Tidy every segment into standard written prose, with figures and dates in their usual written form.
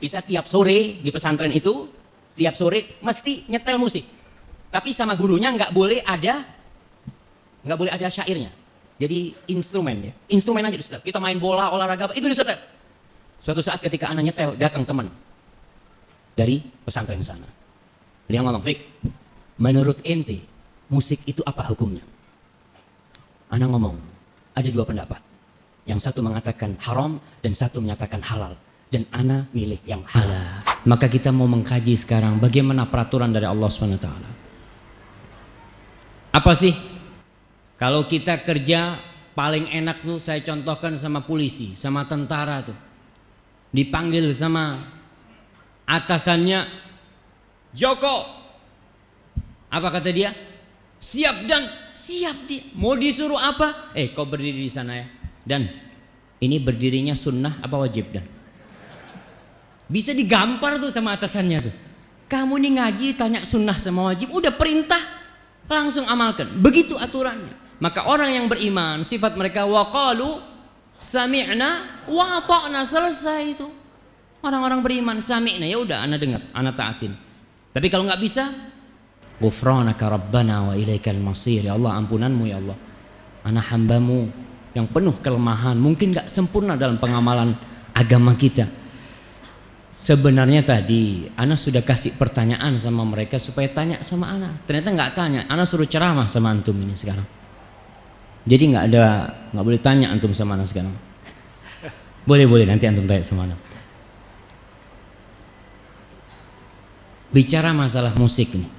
Kita tiap sore di pesantren itu, tiap sore mesti nyetel musik. Tapi sama gurunya nggak boleh ada syairnya. Jadi instrumen ya, instrumen aja disetel. Kita main bola, olahraga, itu disetel. Suatu saat ketika anak nyetel, datang teman dari pesantren sana. Dia ngomong, Fik, menurut ente, musik itu apa hukumnya? Anak ngomong, ada dua pendapat. Yang satu mengatakan haram dan satu menyatakan halal. Dan ana milih yang halal. Maka kita mau mengkaji sekarang bagaimana peraturan dari Allah SWT. Apa sih? Kalau kita kerja paling enak tuh saya contohkan sama polisi, sama tentara tuh. Dipanggil sama atasannya, Joko. Apa kata dia? Siap Dan. Siap dia. Mau disuruh apa? Kau berdiri di sana ya. Dan ini berdirinya sunnah apa wajib Dan? Bisa digampar tuh sama atasannya tuh. Kamu nih ngaji tanya sunnah sama wajib, udah perintah langsung amalkan. Begitu aturannya. Maka orang yang beriman sifat mereka waqalu sami'na wa ata'na, selesai itu. Orang-orang beriman sami'na, ya udah ana dengar, ana taatin. Tapi kalau nggak bisa, ghufranaka rabbana wa ilaikal masir. Ya Allah, ampunanmu ya Allah. Ana hambamu yang penuh kelemahan, mungkin nggak sempurna dalam pengamalan agama kita. Sebenarnya tadi Ana sudah kasih pertanyaan sama mereka supaya tanya sama Ana. Ternyata nggak tanya. Ana suruh ceramah sama antum ini sekarang. Jadi nggak boleh tanya antum sama Ana sekarang. Boleh nanti antum tanya sama Ana. Bicara masalah musik nih,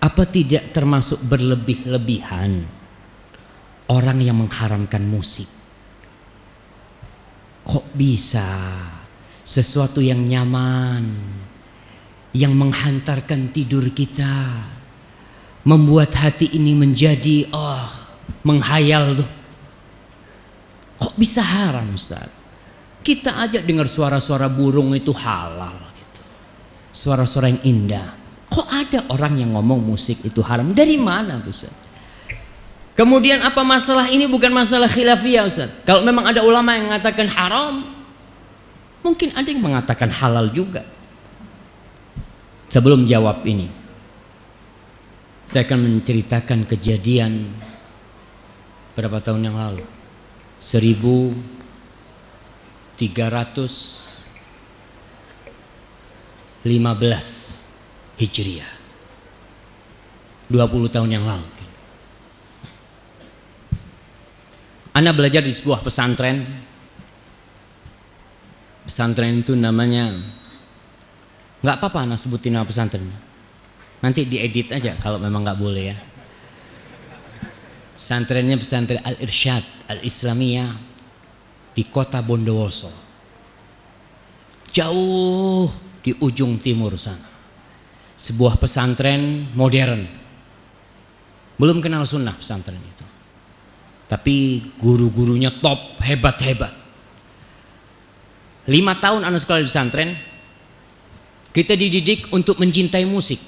apa tidak termasuk berlebih-lebihan orang yang mengharamkan musik? Kok bisa? Sesuatu yang nyaman, yang menghantarkan tidur kita, membuat hati ini menjadi menghayal tuh. Kok bisa haram Ustaz? Kita aja dengar suara-suara burung itu halal gitu. Suara-suara yang indah. Kok ada orang yang ngomong musik itu haram? Dari mana Ustaz? Kemudian apa masalah ini bukan masalah khilafiyah Ustaz? Kalau memang ada ulama yang mengatakan haram, mungkin ada yang mengatakan halal juga. Sebelum jawab ini, saya akan menceritakan kejadian berapa tahun yang lalu. 1315 Hijriah. 20 tahun yang lalu. Ana belajar di sebuah pesantren. Pesantren itu namanya, nggak apa-apa anak sebutin nama pesantren, nanti diedit aja kalau memang nggak boleh ya. Pesantrennya pesantren Al-Irsyad Al-Islamiyah di kota Bondowoso, jauh di ujung timur sana. Sebuah pesantren modern, belum kenal sunnah pesantren itu, tapi guru-gurunya top, hebat-hebat. 5 tahun anak sekolah di pesantren, kita dididik untuk mencintai musik.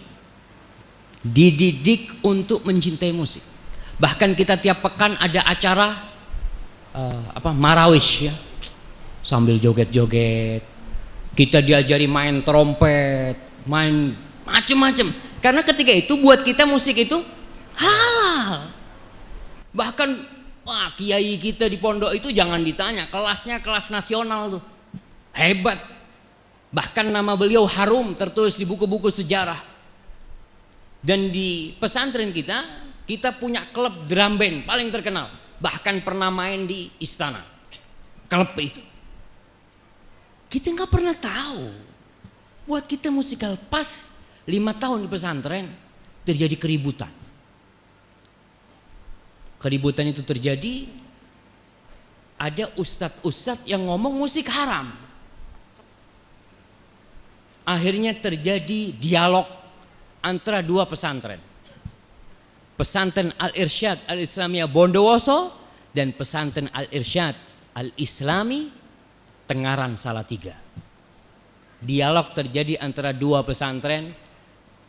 Dididik untuk mencintai musik. Bahkan kita tiap pekan ada acara marawish ya. Sambil joget-joget. Kita diajari main trompet, main macem-macem. Karena ketika itu buat kita musik itu halal. Bahkan kiai kita di pondok itu jangan ditanya, kelasnya kelas nasional tuh. Hebat. Bahkan nama beliau harum tertulis di buku-buku sejarah. Dan di pesantren kita punya klub drum band paling terkenal. Bahkan pernah main di istana. Klub itu. Kita nggak pernah tahu. Buat kita musikal pas 5 tahun di pesantren terjadi keributan. Keributan itu terjadi, ada ustadz-ustadz yang ngomong musik haram. Akhirnya terjadi dialog antara dua pesantren. Pesantren Al-Irsyad Al-Islamiyah Bondowoso dan pesantren Al-Irsyad Al-Islami Tengaran Salatiga. Dialog terjadi antara dua pesantren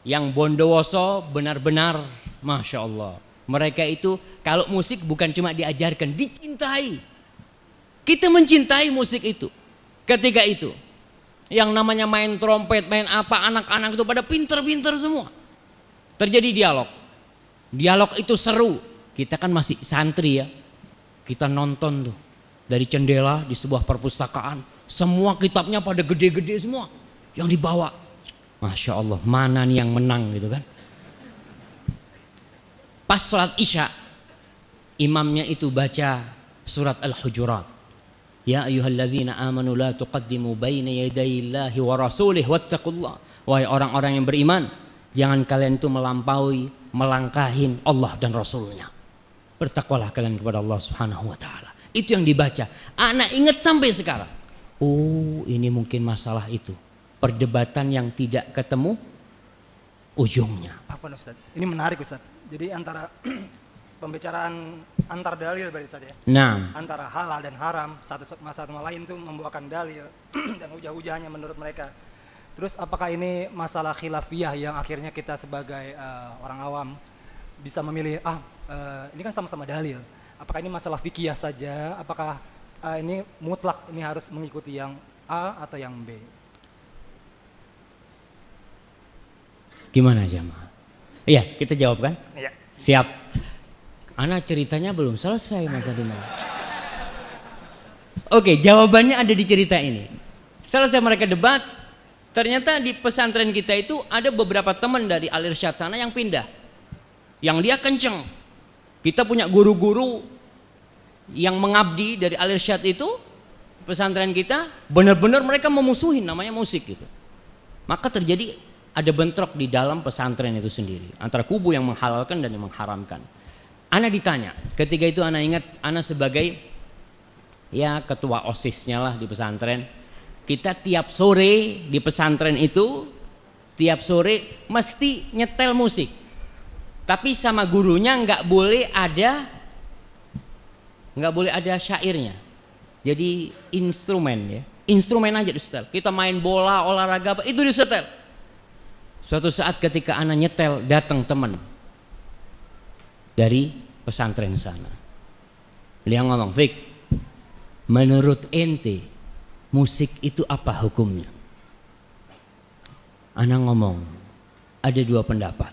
yang Bondowoso benar-benar Masya Allah. Mereka itu kalau musik bukan cuma diajarkan, dicintai. Kita mencintai musik itu. Ketika itu Yang namanya main trompet, main apa, anak-anak itu pada pinter-pinter semua. Terjadi dialog. Dialog itu seru. Kita kan masih santri ya. Kita nonton tuh dari jendela di sebuah perpustakaan. Semua kitabnya pada gede-gede semua yang dibawa. Masya Allah, mana nih yang menang gitu kan. Pas sholat isya, imamnya itu baca surat Al-Hujurat. Ya ayyuhalladzina amanu la tuqaddimu baina yadayillahi wa rasulih wattaqullah. Wahai orang-orang yang beriman, jangan kalian itu melampaui, melangkahin Allah dan Rasulnya. Bertakwalah kalian kepada Allah Subhanahu wa taala. Itu yang dibaca. Anak ingat sampai sekarang. Oh, ini mungkin masalah itu. Perdebatan yang tidak ketemu ujungnya. Apa Ustaz? Ini menarik Ustaz. Jadi antara pembicaraan antar dalil berarti Ustaz ya. Nah, Antara halal dan haram, satu sama lain itu membawakan dalil dan hujah-hujahnya menurut mereka. Terus apakah ini masalah khilafiyah yang akhirnya kita sebagai orang awam bisa memilih ini kan sama-sama dalil. Apakah ini masalah fikih saja? Apakah ini mutlak ini harus mengikuti yang A atau yang B? gimana jamaah? Iya, kita jawab kan? Iya. Siap. Ana ceritanya belum selesai maka dimana. Oke, jawabannya ada di cerita ini. Selesai mereka debat, ternyata di pesantren kita itu ada beberapa teman dari Al-Irsyad sana yang pindah. Yang dia kenceng. Kita punya guru-guru yang mengabdi dari Al-Irsyad itu, pesantren kita, benar-benar mereka memusuhin namanya musik gitu. Maka terjadi ada bentrok di dalam pesantren itu sendiri antara kubu yang menghalalkan dan yang mengharamkan. Ana ditanya, ketika itu ana ingat ana sebagai ya ketua OSIS-nya lah di pesantren. Kita tiap sore di pesantren itu tiap sore mesti nyetel musik. Tapi sama gurunya nggak boleh ada syairnya. Jadi instrumen ya. Instrumen aja disetel. Kita main bola, olahraga apa itu disetel. Suatu saat ketika ana nyetel datang teman dari pesantren sana. Beliau ngomong, "Fik, menurut ente musik itu apa hukumnya?" Ana ngomong, ada dua pendapat.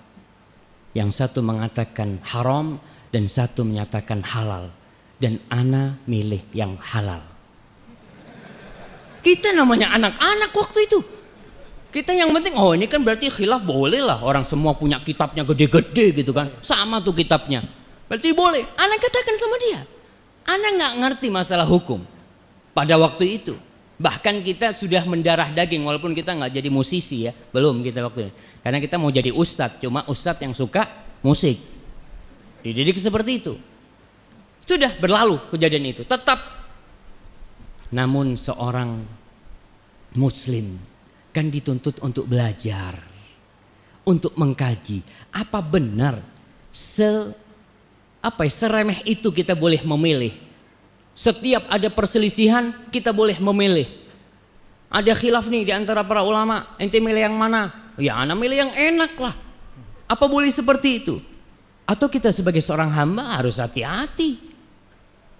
Yang satu mengatakan haram dan satu menyatakan halal. Dan ana milih yang halal. Kita namanya anak-anak waktu itu. Kita yang penting, oh ini kan berarti khilaf boleh lah. Orang semua punya kitabnya gede-gede gitu kan. Sama tuh kitabnya. Berarti boleh. Ana katakan sama dia. Ana nggak ngerti masalah hukum pada waktu itu. Bahkan kita sudah mendarah daging walaupun kita nggak jadi musisi ya. Belum kita waktu itu. Karena kita mau jadi ustadz. Cuma ustadz yang suka musik. Dididik seperti itu. Sudah berlalu kejadian itu. Tetap. Namun seorang muslim kan dituntut untuk belajar, untuk mengkaji. Apa benar seremeh itu kita boleh memilih? Setiap ada perselisihan kita boleh memilih. Ada khilaf nih di antara para ulama, ente milih yang mana? Ya ana milih yang enak lah. Apa boleh seperti itu? Atau kita sebagai seorang hamba harus hati-hati?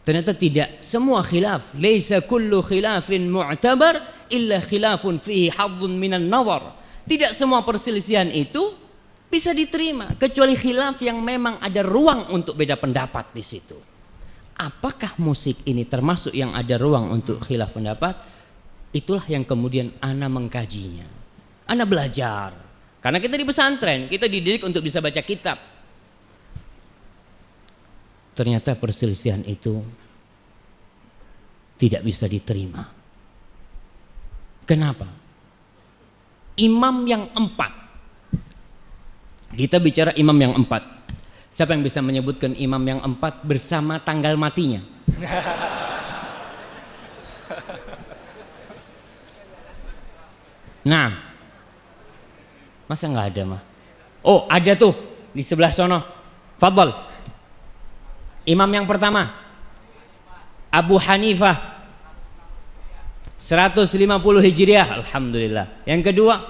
Ternyata tidak semua khilaf. Laisa kullu khilafin mu'tabar illa khilafun fihi hadzun minan nawar. Tidak semua perselisihan itu bisa diterima kecuali khilaf yang memang ada ruang untuk beda pendapat di situ. Apakah musik ini termasuk yang ada ruang untuk khilaf pendapat? Itulah yang kemudian ana mengkajinya. Ana belajar. Karena kita di pesantren, kita dididik untuk bisa baca kitab. Ternyata perselisihan itu tidak bisa diterima. Kenapa? Imam yang 4. Kita bicara imam yang 4. Siapa yang bisa menyebutkan imam yang 4 bersama tanggal matinya? Nah, masa nggak ada mah? Oh, ada tuh di sebelah sono. Fadhal. Imam yang pertama Abu Hanifah 150 Hijriah, alhamdulillah. Yang kedua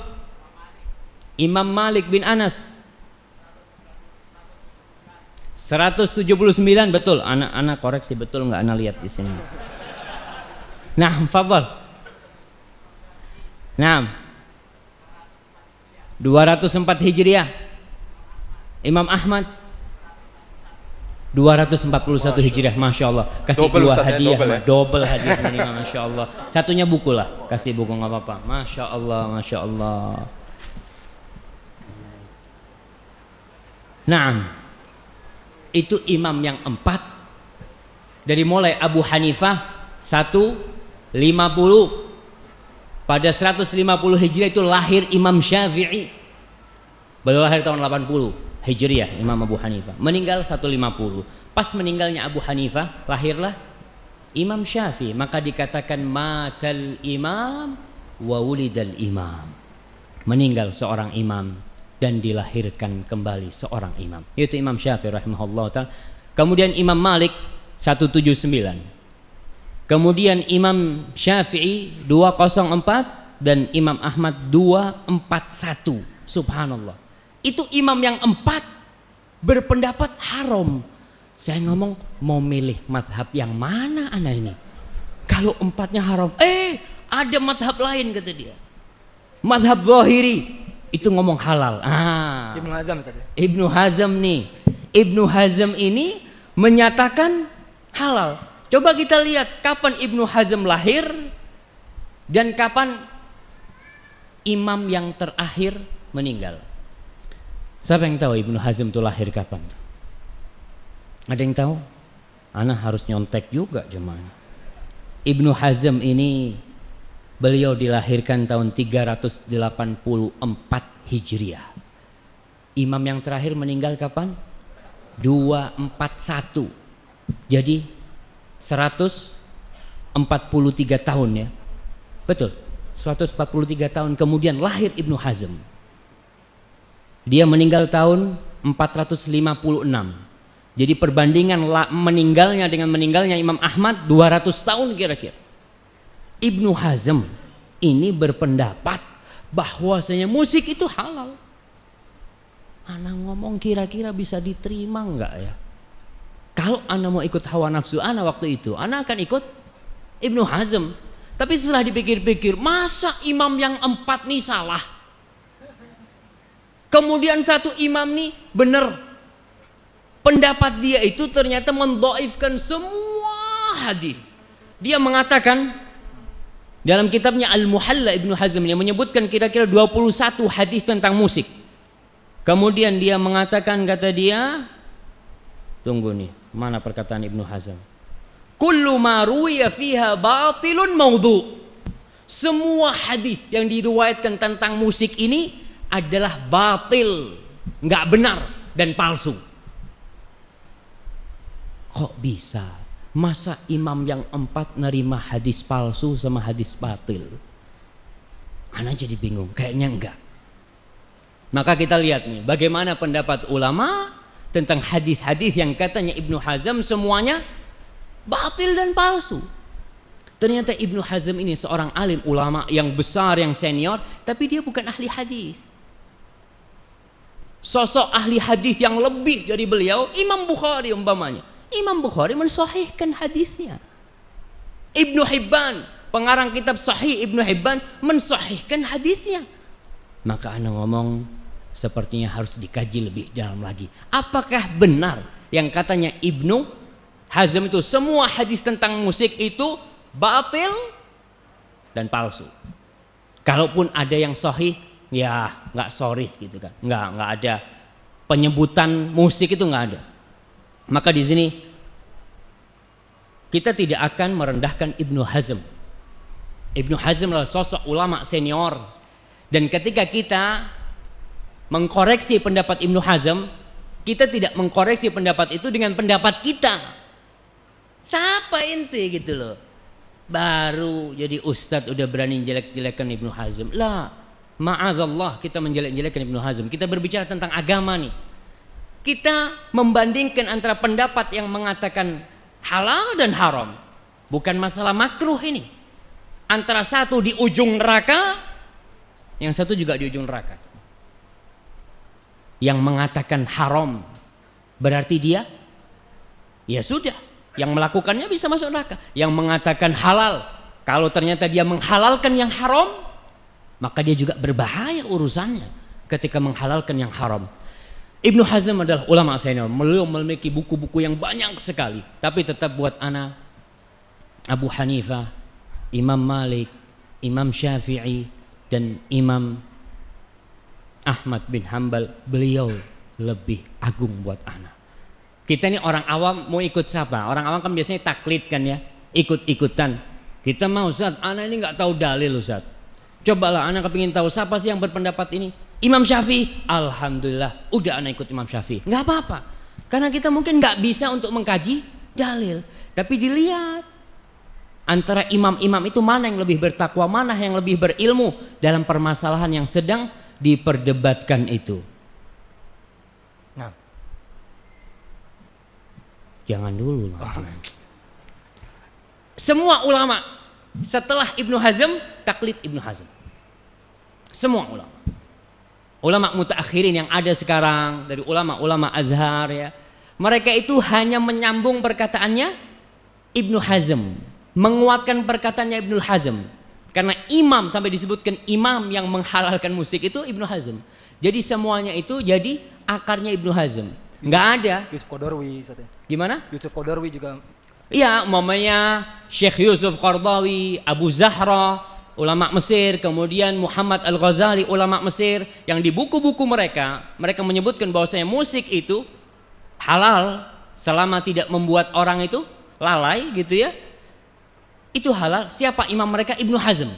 Imam Malik bin Anas 179, betul. Anak koreksi betul nggak? Anak lihat di sini. Nah, fadhal. Nah, 204 Hijriah. Imam Ahmad 241 Hijriah. Masya Allah. Kasih Double, dua Ustaz, ya, hadiah, double, ya. double hadiah menerima. Masya Allah. Satunya buku lah, kasih buku nggak apa-apa. Masya Allah, masya Allah. Nah, itu imam yang 4. Dari mulai Abu Hanifah 150. Pada 150 Hijriah itu lahir Imam Syafi'i. Beliau lahir tahun 80 Hijriah, Imam Abu Hanifah. Meninggal 150. Pas meninggalnya Abu Hanifah, lahirlah Imam Syafi'i. Maka dikatakan matal imam wa wulidal imam. Meninggal seorang imam dan dilahirkan kembali seorang imam. Itu Imam Syafi'i rahimahullah ta'ala. Kemudian Imam Malik 179. Kemudian Imam Syafi'i 204 dan Imam Ahmad 241. Subhanallah. Itu imam yang 4 berpendapat haram. Saya ngomong mau milih madhab yang mana ana ini? Kalau 4-nya haram, ada madhab lain kata dia. Madhab Zahiri itu ngomong halal. Ibnu Hazm Ustaz. Ibnu Hazm nih. Ibnu Hazm ini menyatakan halal. Coba kita lihat kapan Ibnu Hazm lahir dan kapan imam yang terakhir meninggal. Siapa yang tahu Ibnu Hazm itu lahir kapan? Ada yang tahu? Ana harus nyontek juga jemaah. Ibnu Hazm ini beliau dilahirkan tahun 384 Hijriah. Imam yang terakhir meninggal kapan? 241. Jadi 143 tahun ya. Betul. 143 tahun kemudian lahir Ibnu Hazm. Dia meninggal tahun 456. Jadi perbandingan meninggalnya dengan meninggalnya Imam Ahmad 200 tahun kira-kira. Ibnu Hazm ini berpendapat bahwasanya musik itu halal. Ana ngomong kira-kira bisa diterima enggak ya? Kalau ana mau ikut hawa nafsu ana waktu itu, ana akan ikut Ibnu Hazm. Tapi setelah dipikir-pikir, masa imam yang 4 nih salah? Kemudian satu imam nih benar. Pendapat dia itu ternyata mendhaifkan semua hadis. Dia mengatakan dalam kitabnya Al-Muhalla Ibnu Hazm yang menyebutkan kira-kira 21 hadis tentang musik. Kemudian dia mengatakan, kata dia, tunggu nih, mana perkataan Ibnu Hazm? Kullu ma ruwiya fiha batilun maudhu. Semua hadis yang diriwayatkan tentang musik ini adalah batil, enggak benar dan palsu. Kok bisa? Masa imam yang 4 nerima hadis palsu sama hadis batil? Ana jadi bingung, kayaknya enggak. Maka kita lihat nih, bagaimana pendapat ulama tentang hadis-hadis yang katanya Ibnu Hazm semuanya batil dan palsu. Ternyata Ibnu Hazm ini seorang alim ulama yang besar, yang senior, tapi dia bukan ahli hadis. Sosok ahli hadis yang lebih dari beliau, Imam Bukhari umpamanya. Imam Bukhari mensahihkan hadisnya. Ibnu Hibban, pengarang kitab Sahih Ibnu Hibban, mensahihkan hadisnya. Maka ana ngomong sepertinya harus dikaji lebih dalam lagi. Apakah benar yang katanya Ibnu Hazm itu semua hadis tentang musik itu batil dan palsu? Kalaupun ada yang sahih, ya nggak sorry gitu kan, nggak ada penyebutan musik itu nggak ada. Maka di sini kita tidak akan merendahkan Ibnu Hazm. Ibnu Hazm adalah sosok ulama senior, dan ketika kita mengkoreksi pendapat Ibnu Hazm, kita tidak mengkoreksi pendapat itu dengan pendapat kita. Siapa ente gitu loh, baru jadi ustadz udah berani jelek-jelekan Ibnu Hazm. Lah, ma'adzallah kita menjelek-jelekan Ibnu Hazm. Kita berbicara tentang agama nih. Kita membandingkan antara pendapat yang mengatakan halal dan haram. Bukan masalah makruh ini. Antara satu di ujung neraka, yang satu juga di ujung neraka. Yang mengatakan haram berarti dia, ya sudah, yang melakukannya bisa masuk neraka. Yang mengatakan halal, kalau ternyata dia menghalalkan yang haram, maka dia juga berbahaya urusannya ketika menghalalkan yang haram. Ibnu Hazm adalah ulama senior, beliau memiliki buku-buku yang banyak sekali, tapi tetap buat ana Abu Hanifah, Imam Malik, Imam Syafi'i, dan Imam Ahmad bin Hambal, beliau lebih agung buat ana. Kita ini orang awam mau ikut siapa? Orang awam kan biasanya taklid kan ya, ikut-ikutan. Kita mau Ustaz, ana ini nggak tahu dalil Ustaz. Cobalah ana kepingin tahu siapa sih yang berpendapat ini. Imam Syafi'i, alhamdulillah, udah ana ikut Imam Syafi'i. Nggak apa-apa, karena kita mungkin nggak bisa untuk mengkaji dalil, tapi dilihat antara imam-imam itu mana yang lebih bertakwa, mana yang lebih berilmu dalam permasalahan yang sedang diperdebatkan itu. Nah, jangan dulu. Semua ulama setelah Ibnu Hazm taklid Ibnu Hazm. Semua ulama. Ulama mutaakhirin yang ada sekarang dari ulama-ulama Azhar ya, mereka itu hanya menyambung perkataannya Ibnu Hazm, menguatkan perkataannya Ibnu Hazm. Karena imam, sampai disebutkan imam yang menghalalkan musik itu Ibnu Hazm. Jadi semuanya itu jadi akarnya Ibnu Hazm. Nggak ada. Yusuf Qaradawi. Gimana? Yusuf Qaradawi juga. Iya, umpamanya Syekh Yusuf Qaradawi, Abu Zahra, ulama Mesir, kemudian Muhammad Al-Ghazali, ulama Mesir, yang di buku-buku mereka menyebutkan bahwasanya musik itu halal selama tidak membuat orang itu lalai gitu ya. Itu halal. Siapa imam mereka? Ibnu Hazm.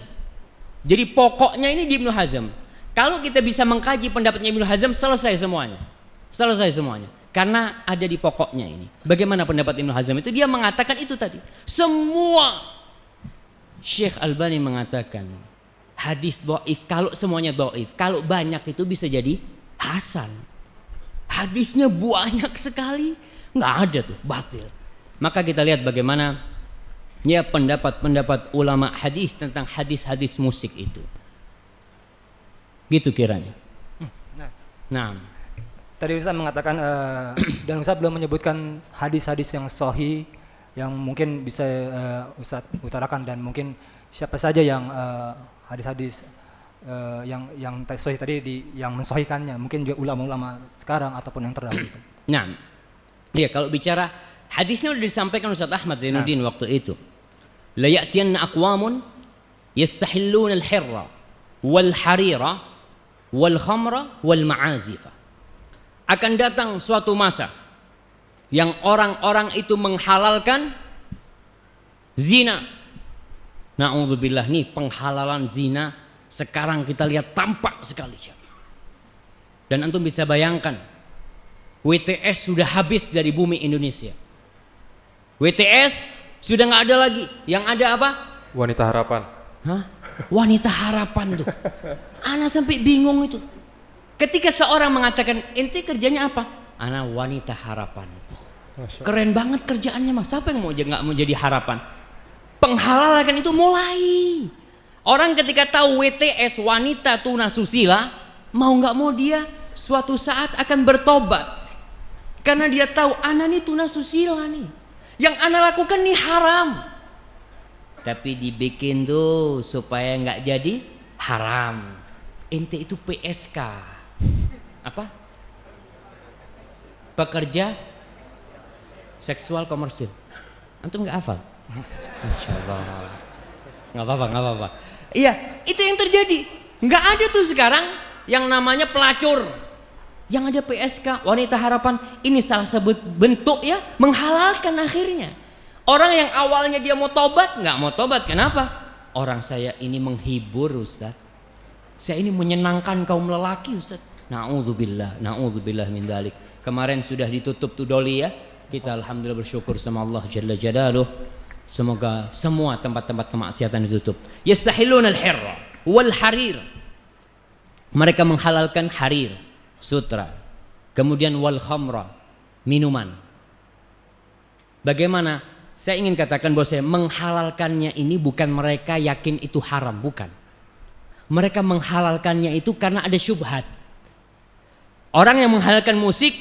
Jadi pokoknya ini di Ibnu Hazm. Kalau kita bisa mengkaji pendapatnya Ibnu Hazm, selesai semuanya. Selesai semuanya. Karena ada di pokoknya ini. Bagaimana pendapat Ibnu Hazm itu? Dia mengatakan itu tadi. Semua Syekh Albani mengatakan hadis dhaif, kalau semuanya dhaif, kalau banyak itu bisa jadi hasan. Hadisnya banyak sekali, nggak ada tuh, batil. Maka kita lihat bagaimana ya pendapat-pendapat ulama hadis tentang hadis-hadis musik itu. Gitu kiranya. Nah, tadi Ustaz mengatakan dan Ustaz belum menyebutkan hadis-hadis yang sahih yang mungkin bisa Ustaz utarakan, dan mungkin siapa saja yang hadis-hadis yang sahih tadi yang mensahihkannya, mungkin juga ulama-ulama sekarang ataupun yang terdahulu. Nah, ya kalau bicara hadisnya sudah disampaikan Ustaz Ahmad Zainuddin waktu itu. La ya'tiyanna aqwamun yastahilluna al-hirra wal harira wal khamra wal ma'azifa. Akan datang suatu masa yang orang-orang itu menghalalkan zina. Na'udzubillah, nih penghalalan zina sekarang kita lihat tampak sekali. Dan antum bisa bayangkan, WTS sudah habis dari bumi Indonesia. WTS sudah nggak ada lagi. Yang ada apa? Wanita harapan. Hah? Wanita harapan tuh. Ana sampai bingung itu. Ketika seorang mengatakan, ente kerjanya apa? Ana wanita harapan. Keren banget kerjaannya mas. Siapa yang nggak mau jadi harapan? Penghalalan itu mulai. Orang ketika tahu WTS, wanita tunasusila, mau nggak mau dia suatu saat akan bertobat. Karena dia tahu ana nih tunasusila nih. Yang ana lakukan nih haram. Tapi dibikin tuh supaya nggak jadi haram. Ente itu PSK. Apa? Pekerja seksual komersil. Antum nggak hafal? Masya Allah. Nggak apa-apa. Iya, itu yang terjadi. Nggak ada tuh sekarang yang namanya pelacur. Yang ada PSK, wanita harapan. Ini salah satu bentuk ya menghalalkan akhirnya. Orang yang awalnya dia mau tobat, nggak mau tobat. Kenapa? Orang saya ini menghibur Ustaz. Saya ini menyenangkan kaum lelaki Ustaz. Na'udzubillah min dzalik. Kemarin sudah ditutup tuh doli ya. Kita alhamdulillah bersyukur sama Allah Jalla Jalaluh. Semoga semua tempat-tempat kemaksiatan ditutup. Yastahiluna al-hirra wal harir. Mereka menghalalkan harir, sutra. Kemudian wal khamra, minuman. Bagaimana? Saya ingin katakan bahwa saya menghalalkannya ini bukan mereka yakin itu haram, bukan. Mereka menghalalkannya itu karena ada syubhat. Orang yang menghalalkan musik,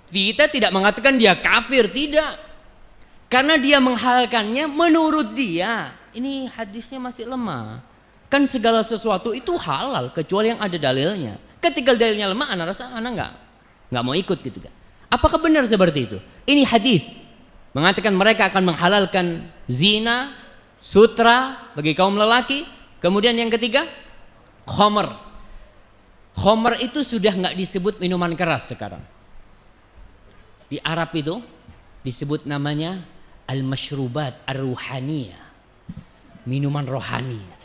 kita tidak mengatakan dia kafir, tidak. Karena dia menghalalkannya menurut dia, ini hadisnya masih lemah. Kan segala sesuatu itu halal kecuali yang ada dalilnya. Ketika dalilnya lemah, anak rasa anak nggak mau ikut gitu kan. Apakah benar seperti itu? Ini hadis mengatakan mereka akan menghalalkan zina, sutra bagi kaum lelaki. Kemudian yang ketiga, khamr. Khamr itu sudah nggak disebut minuman keras sekarang. Di Arab itu disebut namanya al-mashrubat ar-ruhaniyah, minuman rohani.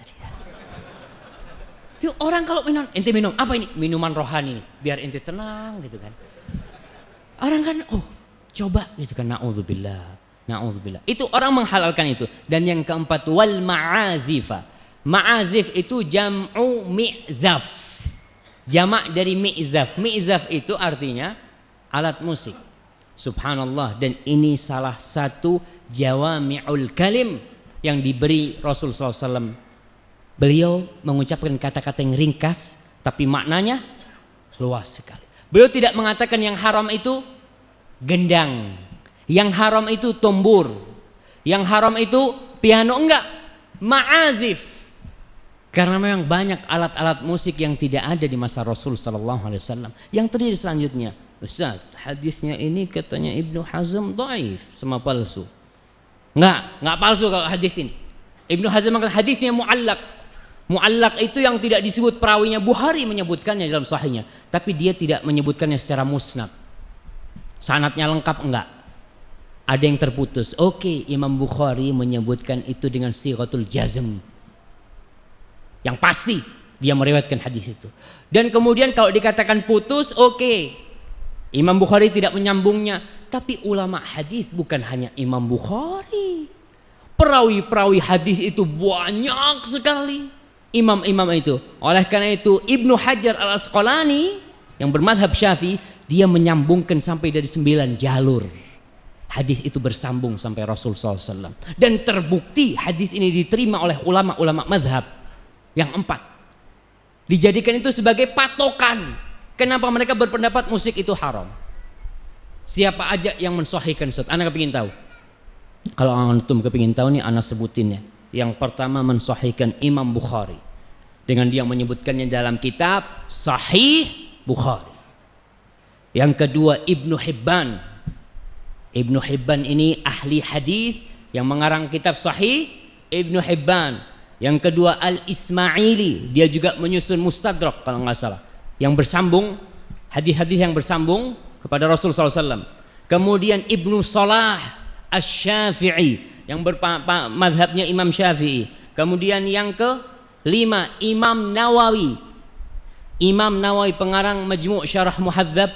Itu orang kalau minum, ente minum apa ini? Minuman rohani, biar ente tenang gitu kan. Orang kan, oh coba gitu kan, na'udzubillah, na'udzubillah. Itu orang menghalalkan itu. Dan yang keempat, wal ma'azifa. Ma'azif itu jam'u mi'zaf. Jamak dari mi'zaf. Mi'zaf itu artinya alat musik. Subhanallah. Dan ini salah satu jawami'ul kalim yang diberi Rasul SAW. Beliau mengucapkan kata-kata yang ringkas tapi maknanya luas sekali. Beliau tidak mengatakan yang haram itu gendang, yang haram itu tombur, yang haram itu piano, enggak, ma'azif. Karena memang banyak alat-alat musik yang tidak ada di masa Rasul sallallahu alaihi wasallam. Yang terjadi selanjutnya, Ustaz, hadisnya ini katanya Ibnu Hazm dhaif, sama palsu. Enggak palsu kalau hadis ini. Ibnu Hazm mengatakan hadisnya mu'allaq. Mu'allaq itu yang tidak disebut perawinya. Bukhari menyebutkannya dalam sahihnya, tapi dia tidak menyebutkannya secara musnad. Sanadnya lengkap enggak. Ada yang terputus. Oke, Imam Bukhari menyebutkan itu dengan sighatul jazm. Yang pasti dia meriwayatkan hadis itu. Dan kemudian kalau dikatakan putus, oke, Imam Bukhari tidak menyambungnya. Tapi ulama hadis bukan hanya Imam Bukhari. Perawi-perawi hadis itu banyak sekali. Imam-imam itu. Oleh karena itu Ibnu Hajar al-Asqalani yang bermadhab Syafi'i, dia menyambungkan sampai dari 9 jalur. Hadis itu bersambung sampai Rasul SAW. Dan terbukti hadis ini diterima oleh ulama-ulama madhab yang 4. Dijadikan itu sebagai patokan. Kenapa mereka berpendapat musik itu haram? Siapa aja yang mensahihkan? Anda kepingin tahu? Kalau antum kepingin tahu nih, anak sebutin ya. Yang pertama mensahihkan Imam Bukhari dengan dia menyebutkannya dalam kitab Sahih Bukhari. Yang kedua Ibnu Hibban. Ibnu Hibban ini ahli hadis yang mengarang kitab Sahih Ibnu Hibban. Yang kedua Al-Ismaili, dia juga menyusun Mustadrak kalau nggak salah, yang bersambung, hadis-hadis yang bersambung kepada Rasulullah SAW. Kemudian Ibnu Salah Asy-Syafi'i yang madhabnya Imam Syafi'i. Kemudian yang kelima Imam Nawawi. Imam Nawawi pengarang Majmu' Syarah Muhadzab,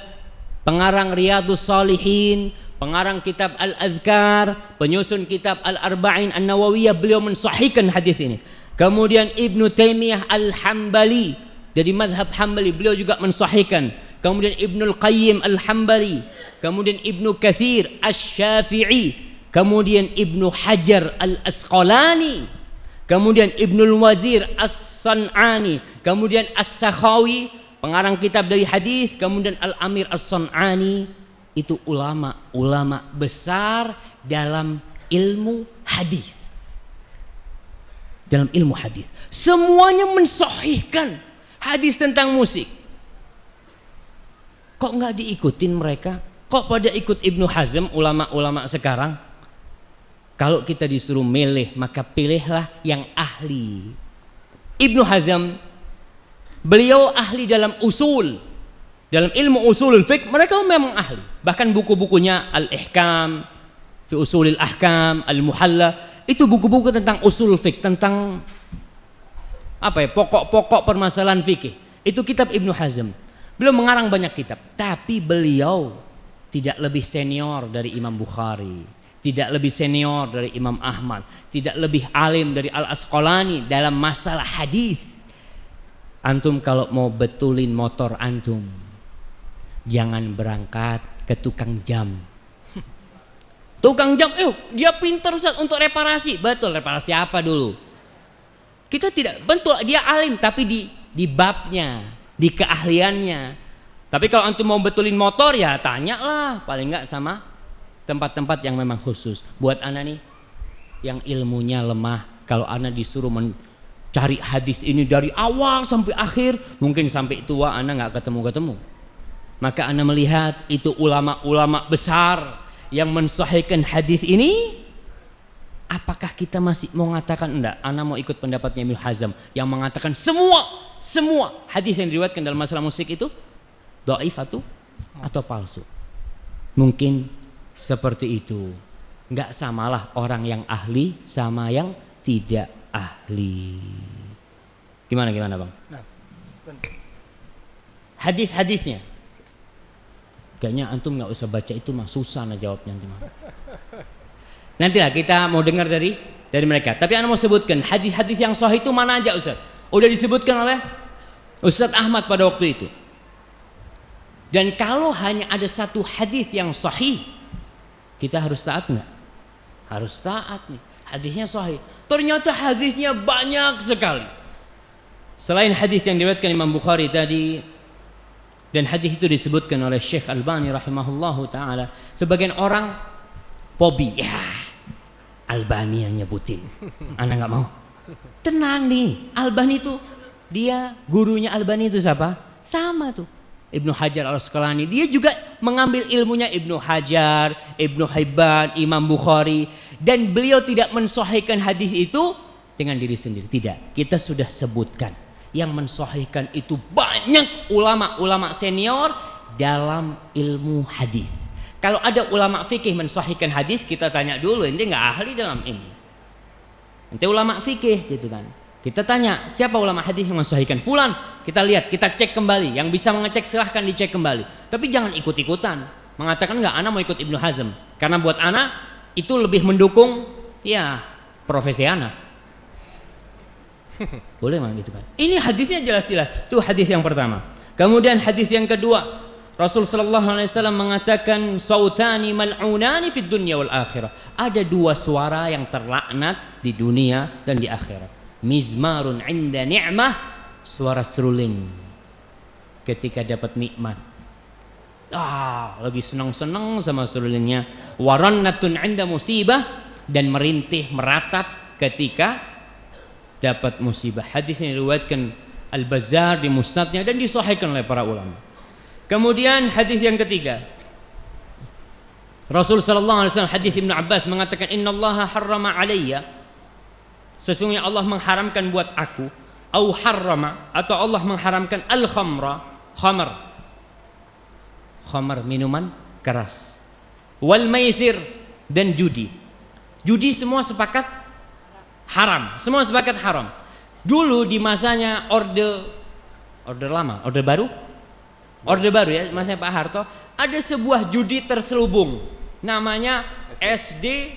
pengarang Riyadhus Shalihin, pengarang kitab Al-Adhkar, penyusun kitab Al-Arba'in An-Nawawiyah. Beliau mensahihkan hadis ini. Kemudian Ibnu Taimiyah Al-Hambali dari madhab Hambali, beliau juga mensahihkan. Kemudian Ibnul Qayyim Al-Hambali, kemudian Ibnu Katsir Asy-Syafi'i, kemudian Ibnu Hajar Al-Asqalani, kemudian Ibnul Wazir As-San'ani, kemudian As-Sakhawi pengarang kitab dari hadis, kemudian Al-Amir As-San'ani. Itu ulama-ulama besar dalam ilmu hadis. Dalam ilmu hadis semuanya mensahihkan hadis tentang musik. Kok nggak diikutin mereka? Kok pada ikut Ibnu Hazm, ulama-ulama sekarang? Kalau kita disuruh milih, maka pilihlah yang ahli. Ibnu Hazm, beliau ahli dalam usul, dalam ilmu usulul fiqh, mereka memang ahli. Bahkan buku-bukunya Al-Ihkam, fi Usulil Ahkam, Al-Muhalla, itu buku-buku tentang usul fiqh, tentang apa ya, pokok-pokok permasalahan fikih. Itu kitab Ibnu Hazm. Beliau mengarang banyak kitab, tapi beliau tidak lebih senior dari Imam Bukhari, tidak lebih senior dari Imam Ahmad, tidak lebih alim dari Al-Asqalani dalam masalah hadis. Antum kalau mau betulin motor antum, jangan berangkat ke tukang jam. Tukang jam, dia pintar Ustaz untuk reparasi. Betul, reparasi apa dulu? Kita tidak, betul dia alim, tapi di babnya, di keahliannya. Tapi kalau antum mau betulin motor, ya tanyalah paling enggak sama tempat-tempat yang memang khusus. Buat ana nih yang ilmunya lemah, kalau ana disuruh Cari hadis ini dari awal sampai akhir, mungkin sampai tua ana nggak ketemu. Maka ana melihat itu ulama-ulama besar yang mensahihkan hadis ini. Apakah kita masih mau mengatakan enggak? Ana mau ikut pendapatnya Ibnu Hazm yang mengatakan semua hadis yang diriwayatkan dalam masalah musik itu dhaif atau palsu. Mungkin seperti itu. Enggak samalah orang yang ahli sama yang tidak ahli. Gimana Bang? Nah, hadis-hadisnya. Kayaknya antum nggak usah baca itu mah, susah nah jawabnya nanti mah. Nantilah kita mau dengar dari mereka. Tapi ana mau sebutkan hadis-hadis yang sahih itu mana aja Ustaz? Udah disebutkan oleh Ustaz Ahmad pada waktu itu. Dan kalau hanya ada satu hadis yang sahih, kita harus taat nggak? Harus taat nih. Hadisnya sahih. Ternyata hadisnya banyak sekali. Selain hadis yang diriwayatkan Imam Bukhari tadi, dan hadis itu disebutkan oleh Syekh Albani rahimahullahu taala, sebagian orang Pobi, ya Albani yang nyebutin, anak nggak mau. Tenang nih, Albani itu dia gurunya Albani itu siapa? Sama tuh Ibnu Hajar Al-Asqalani. Dia juga mengambil ilmunya Ibnu Hajar, Ibnu Hibban, Imam Bukhari, dan beliau tidak mensahihkan hadis itu dengan diri sendiri. Tidak, kita sudah sebutkan yang mensahihkan itu banyak ulama-ulama senior dalam ilmu hadis. Kalau ada ulama fikih mensahihkan hadis, kita tanya dulu, ente nggak ahli dalam ini. Ente ulama fikih gitu kan. Kita tanya, siapa ulama hadis yang mensahihkan? Fulan. Kita lihat, kita cek kembali. Yang bisa mengecek silahkan dicek kembali. Tapi jangan ikut-ikutan. Mengatakan nggak, ana mau ikut Ibnu Hazm. Karena buat ana itu lebih mendukung ya profesi ana. Boleh mah gitu kan. Ini hadisnya jelas-jelas. Itu hadis yang pertama. Kemudian hadis yang kedua, Rasul sallallahu alaihi wasallam mengatakan sautani mal'unani fid dunya wal akhirah. Ada dua suara yang terlaknat di dunia dan di akhirat. Mizmarun 'inda ni'mah, suara seruling ketika dapat nikmat. Lagi senang-senang sama serulingnya. Warannatun 'inda musibah, dan merintih meratap ketika dapat musibah. Hadis yang diriwayatkan Al-Bazzar di musnadnya dan disahihkan oleh para ulama. Kemudian hadis yang ketiga, Rasul sallallahu alaihi wasallam, hadis Ibnu Abbas mengatakan innallaha harrama alayya, sesungguhnya Allah mengharamkan buat aku, au harrama, atau Allah mengharamkan al-khamra, khamar minuman keras, wal maisir, dan judi. Judi semua sepakat haram, semua sepakat haram. Dulu di masanya orde lama, orde baru ya, masanya Pak Harto, ada sebuah judi terselubung namanya SB.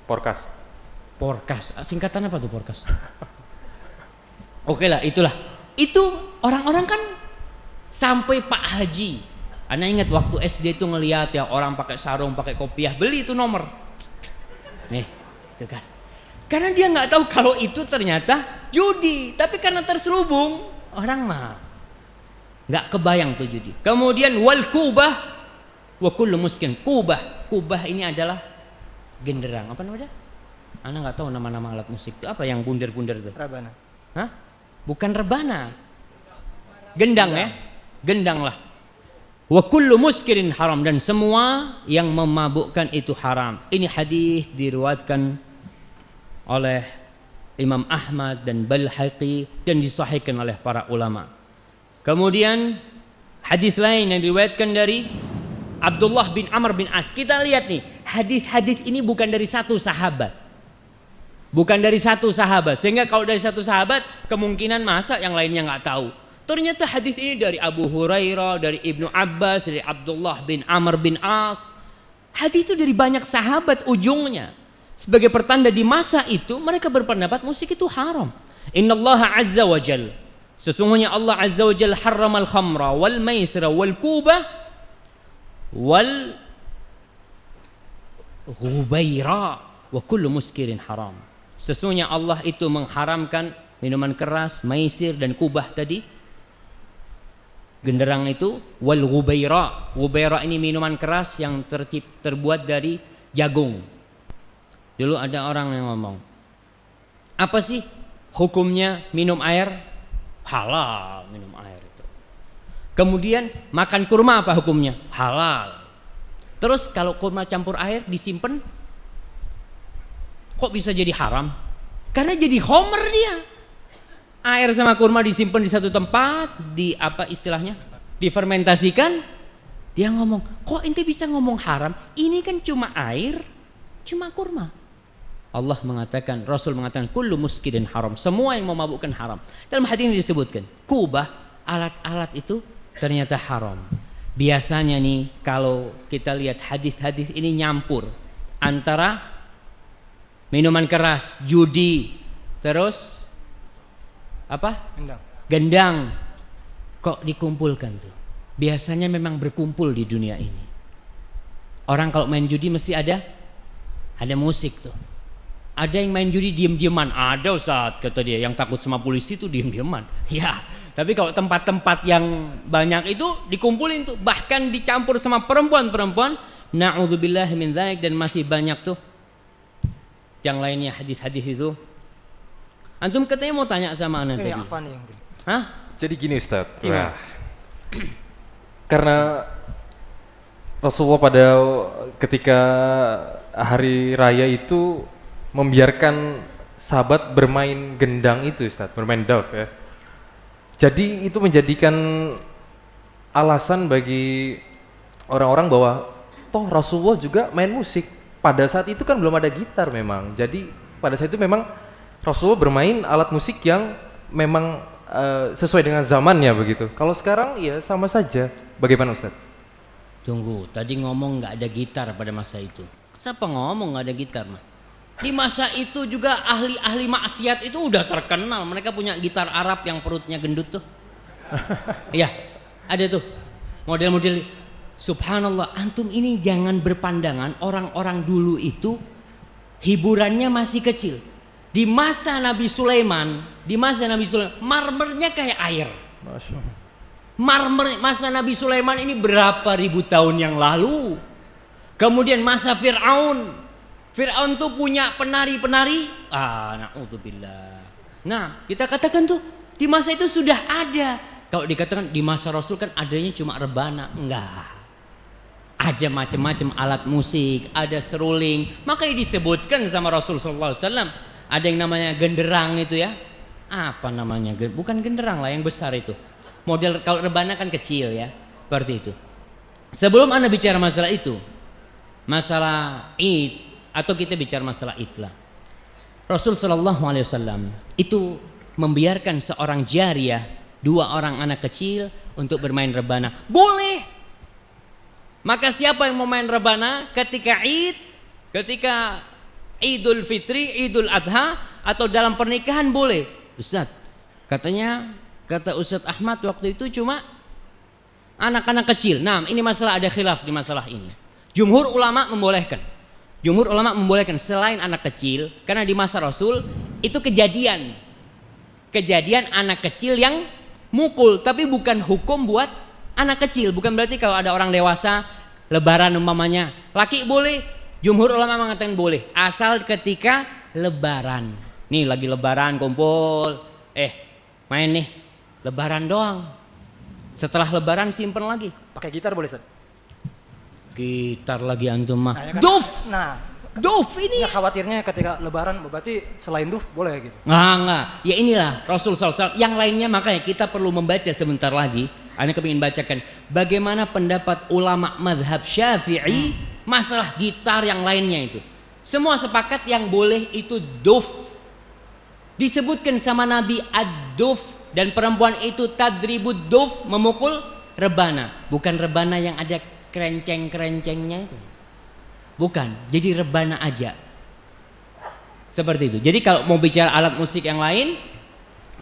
Porkas. Singkatan apa tuh Porkas? Oke lah, itulah. Itu orang-orang kan sampai Pak Haji. Anda ingat waktu SD itu ngelihat ya orang pakai sarung, pakai kopiah, beli itu nomor. Nih, itu kan. Karena dia nggak tahu kalau itu ternyata judi, tapi karena terselubung orang mah nggak kebayang tuh judi. Kemudian wal kubah wa kullu muskin. Kubah ini adalah genderang. Apa namanya? Ana nggak tahu nama-nama alat musik itu apa yang bundar-bundar itu. Rebana. Hah? Bukan rebana. Gendang ya. Gendang lah. Wa kullu muskirin haram, dan semua yang memabukkan itu haram. Ini hadis diriwayatkan oleh Imam Ahmad dan Baihaqi dan disahihkan oleh para ulama. Kemudian hadis lain yang diriwayatkan dari Abdullah bin Amr bin As. Kita lihat nih, hadis-hadis ini bukan dari satu sahabat. Sehingga kalau dari satu sahabat kemungkinan masa yang lainnya nggak tahu. Ternyata hadis ini dari Abu Hurairah, dari Ibnu Abbas, dari Abdullah bin Amr bin As. Hadis itu dari banyak sahabat ujungnya. Sebagai pertanda di masa itu mereka berpendapat musik itu haram. Innallaha azza wa jalla, sesungguhnya Allah azza wa jalla harramal khamra wal maisra wal kubah wal ghubaira wa kullu muskirin haram. Sesungguhnya Allah itu mengharamkan minuman keras, maisir, dan kubah tadi, genderang itu, wal ghubaira. Ghubaira ini minuman keras yang terbuat dari jagung. Dulu ada orang yang ngomong, Apa sih hukumnya minum air? Halal minum air itu. Kemudian makan kurma apa hukumnya? Halal. Terus kalau kurma campur air disimpan, kok bisa jadi haram? Karena jadi homer dia. Air sama kurma disimpan di satu tempat, di apa istilahnya? Difermentasikan. Dia ngomong, kok ente bisa ngomong haram? Ini kan cuma air, cuma kurma. Allah mengatakan, Rasul mengatakan, kullu muskirin haram. Semua yang memabukkan haram. Dalam hadis ini disebutkan, kubah, alat-alat itu ternyata haram. Biasanya nih kalau kita lihat hadis-hadis ini nyampur antara minuman keras, judi, terus apa? Gendang. Kok dikumpulkan tuh? Biasanya memang berkumpul di dunia ini. Orang kalau main judi mesti ada musik tuh. Ada yang main judi diem-dieman. Ada Ustaz, kata dia, yang takut sama polisi tuh diem-dieman. Ya, tapi kalau tempat-tempat yang banyak itu dikumpulin tuh, bahkan dicampur sama perempuan-perempuan. Na'udzubillah min dzalik, dan masih banyak tuh yang lainnya hadis-hadis itu. Antum katanya mau tanya sama anak tadi. Hah? Jadi gini Ustaz. Nah, karena Rasulullah pada ketika hari raya itu membiarkan sahabat bermain gendang itu Ustaz, bermain daf ya. Jadi itu menjadikan alasan bagi orang-orang bahwa toh Rasulullah juga main musik. Pada saat itu kan belum ada gitar memang. Jadi pada saat itu memang Rasulullah bermain alat musik yang memang sesuai dengan zamannya begitu. Kalau sekarang ya sama saja. Bagaimana Ustaz? Tunggu, tadi ngomong nggak ada gitar pada masa itu. Siapa ngomong nggak ada gitar mah? Di masa itu juga ahli-ahli maksiat itu udah terkenal. Mereka punya gitar Arab yang perutnya gendut tuh. Iya, ada tuh model-model. Subhanallah, antum ini jangan berpandangan orang-orang dulu itu hiburannya masih kecil. Di masa Nabi Sulaiman, marmernya kayak air. Marmer masa Nabi Sulaiman ini berapa ribu tahun yang lalu. Kemudian masa Fir'aun tuh punya penari-penari. Na'udzubillah. Nah, kita katakan tuh di masa itu sudah ada. Kalau dikatakan di masa Rasul kan adanya cuma rebana, enggak. Ada macam-macam alat musik, ada seruling. Makanya disebutkan sama Rasul sallallahu alaihi wasallam, ada yang namanya genderang itu ya. Apa namanya? Bukan genderang lah, yang besar itu. Model kalau rebana kan kecil ya, seperti itu. Sebelum Anda bicara masalah itu, masalah Id, atau kita bicara masalah Id lah. Rasul sallallahu alaihi wasallam itu membiarkan seorang jariyah, 2 orang anak kecil untuk bermain rebana. Boleh. Maka siapa yang mau main rebana ketika Id, ketika Idul Fitri, Idul Adha, atau dalam pernikahan boleh. Ustaz, kata Ustaz Ahmad waktu itu cuma anak-anak kecil. Nah, ini masalah, ada khilaf di masalah ini. Jumhur ulama membolehkan selain anak kecil, karena di masa Rasul itu kejadian anak kecil yang mukul, tapi bukan hukum buat anak kecil. Bukan berarti kalau ada orang dewasa lebaran umpamanya laki boleh. Jumhur ulama mengatakan boleh asal ketika lebaran. Nih lagi lebaran kumpul, main nih lebaran doang. Setelah lebaran simpen lagi. Pakai gitar boleh Ustaz? Gitar lagi antum mah. Nah, ya kan? Duf. Nah, Duf ini. Ya, khawatirnya ketika lebaran berarti selain duf boleh gitu. Enggak. Ya inilah Rasul SAW. Yang lainnya makanya kita perlu membaca sebentar lagi. Anda kepingin bacakan bagaimana pendapat ulama madhab Syafi'i masalah gitar yang lainnya itu. Semua sepakat yang boleh itu duf. Disebutkan sama Nabi ad-duf, dan perempuan itu tadribud duf, memukul rebana. Bukan rebana yang ada kerenceng-kerencengnya itu. Bukan, jadi rebana aja. Seperti itu. Jadi kalau mau bicara alat musik yang lain,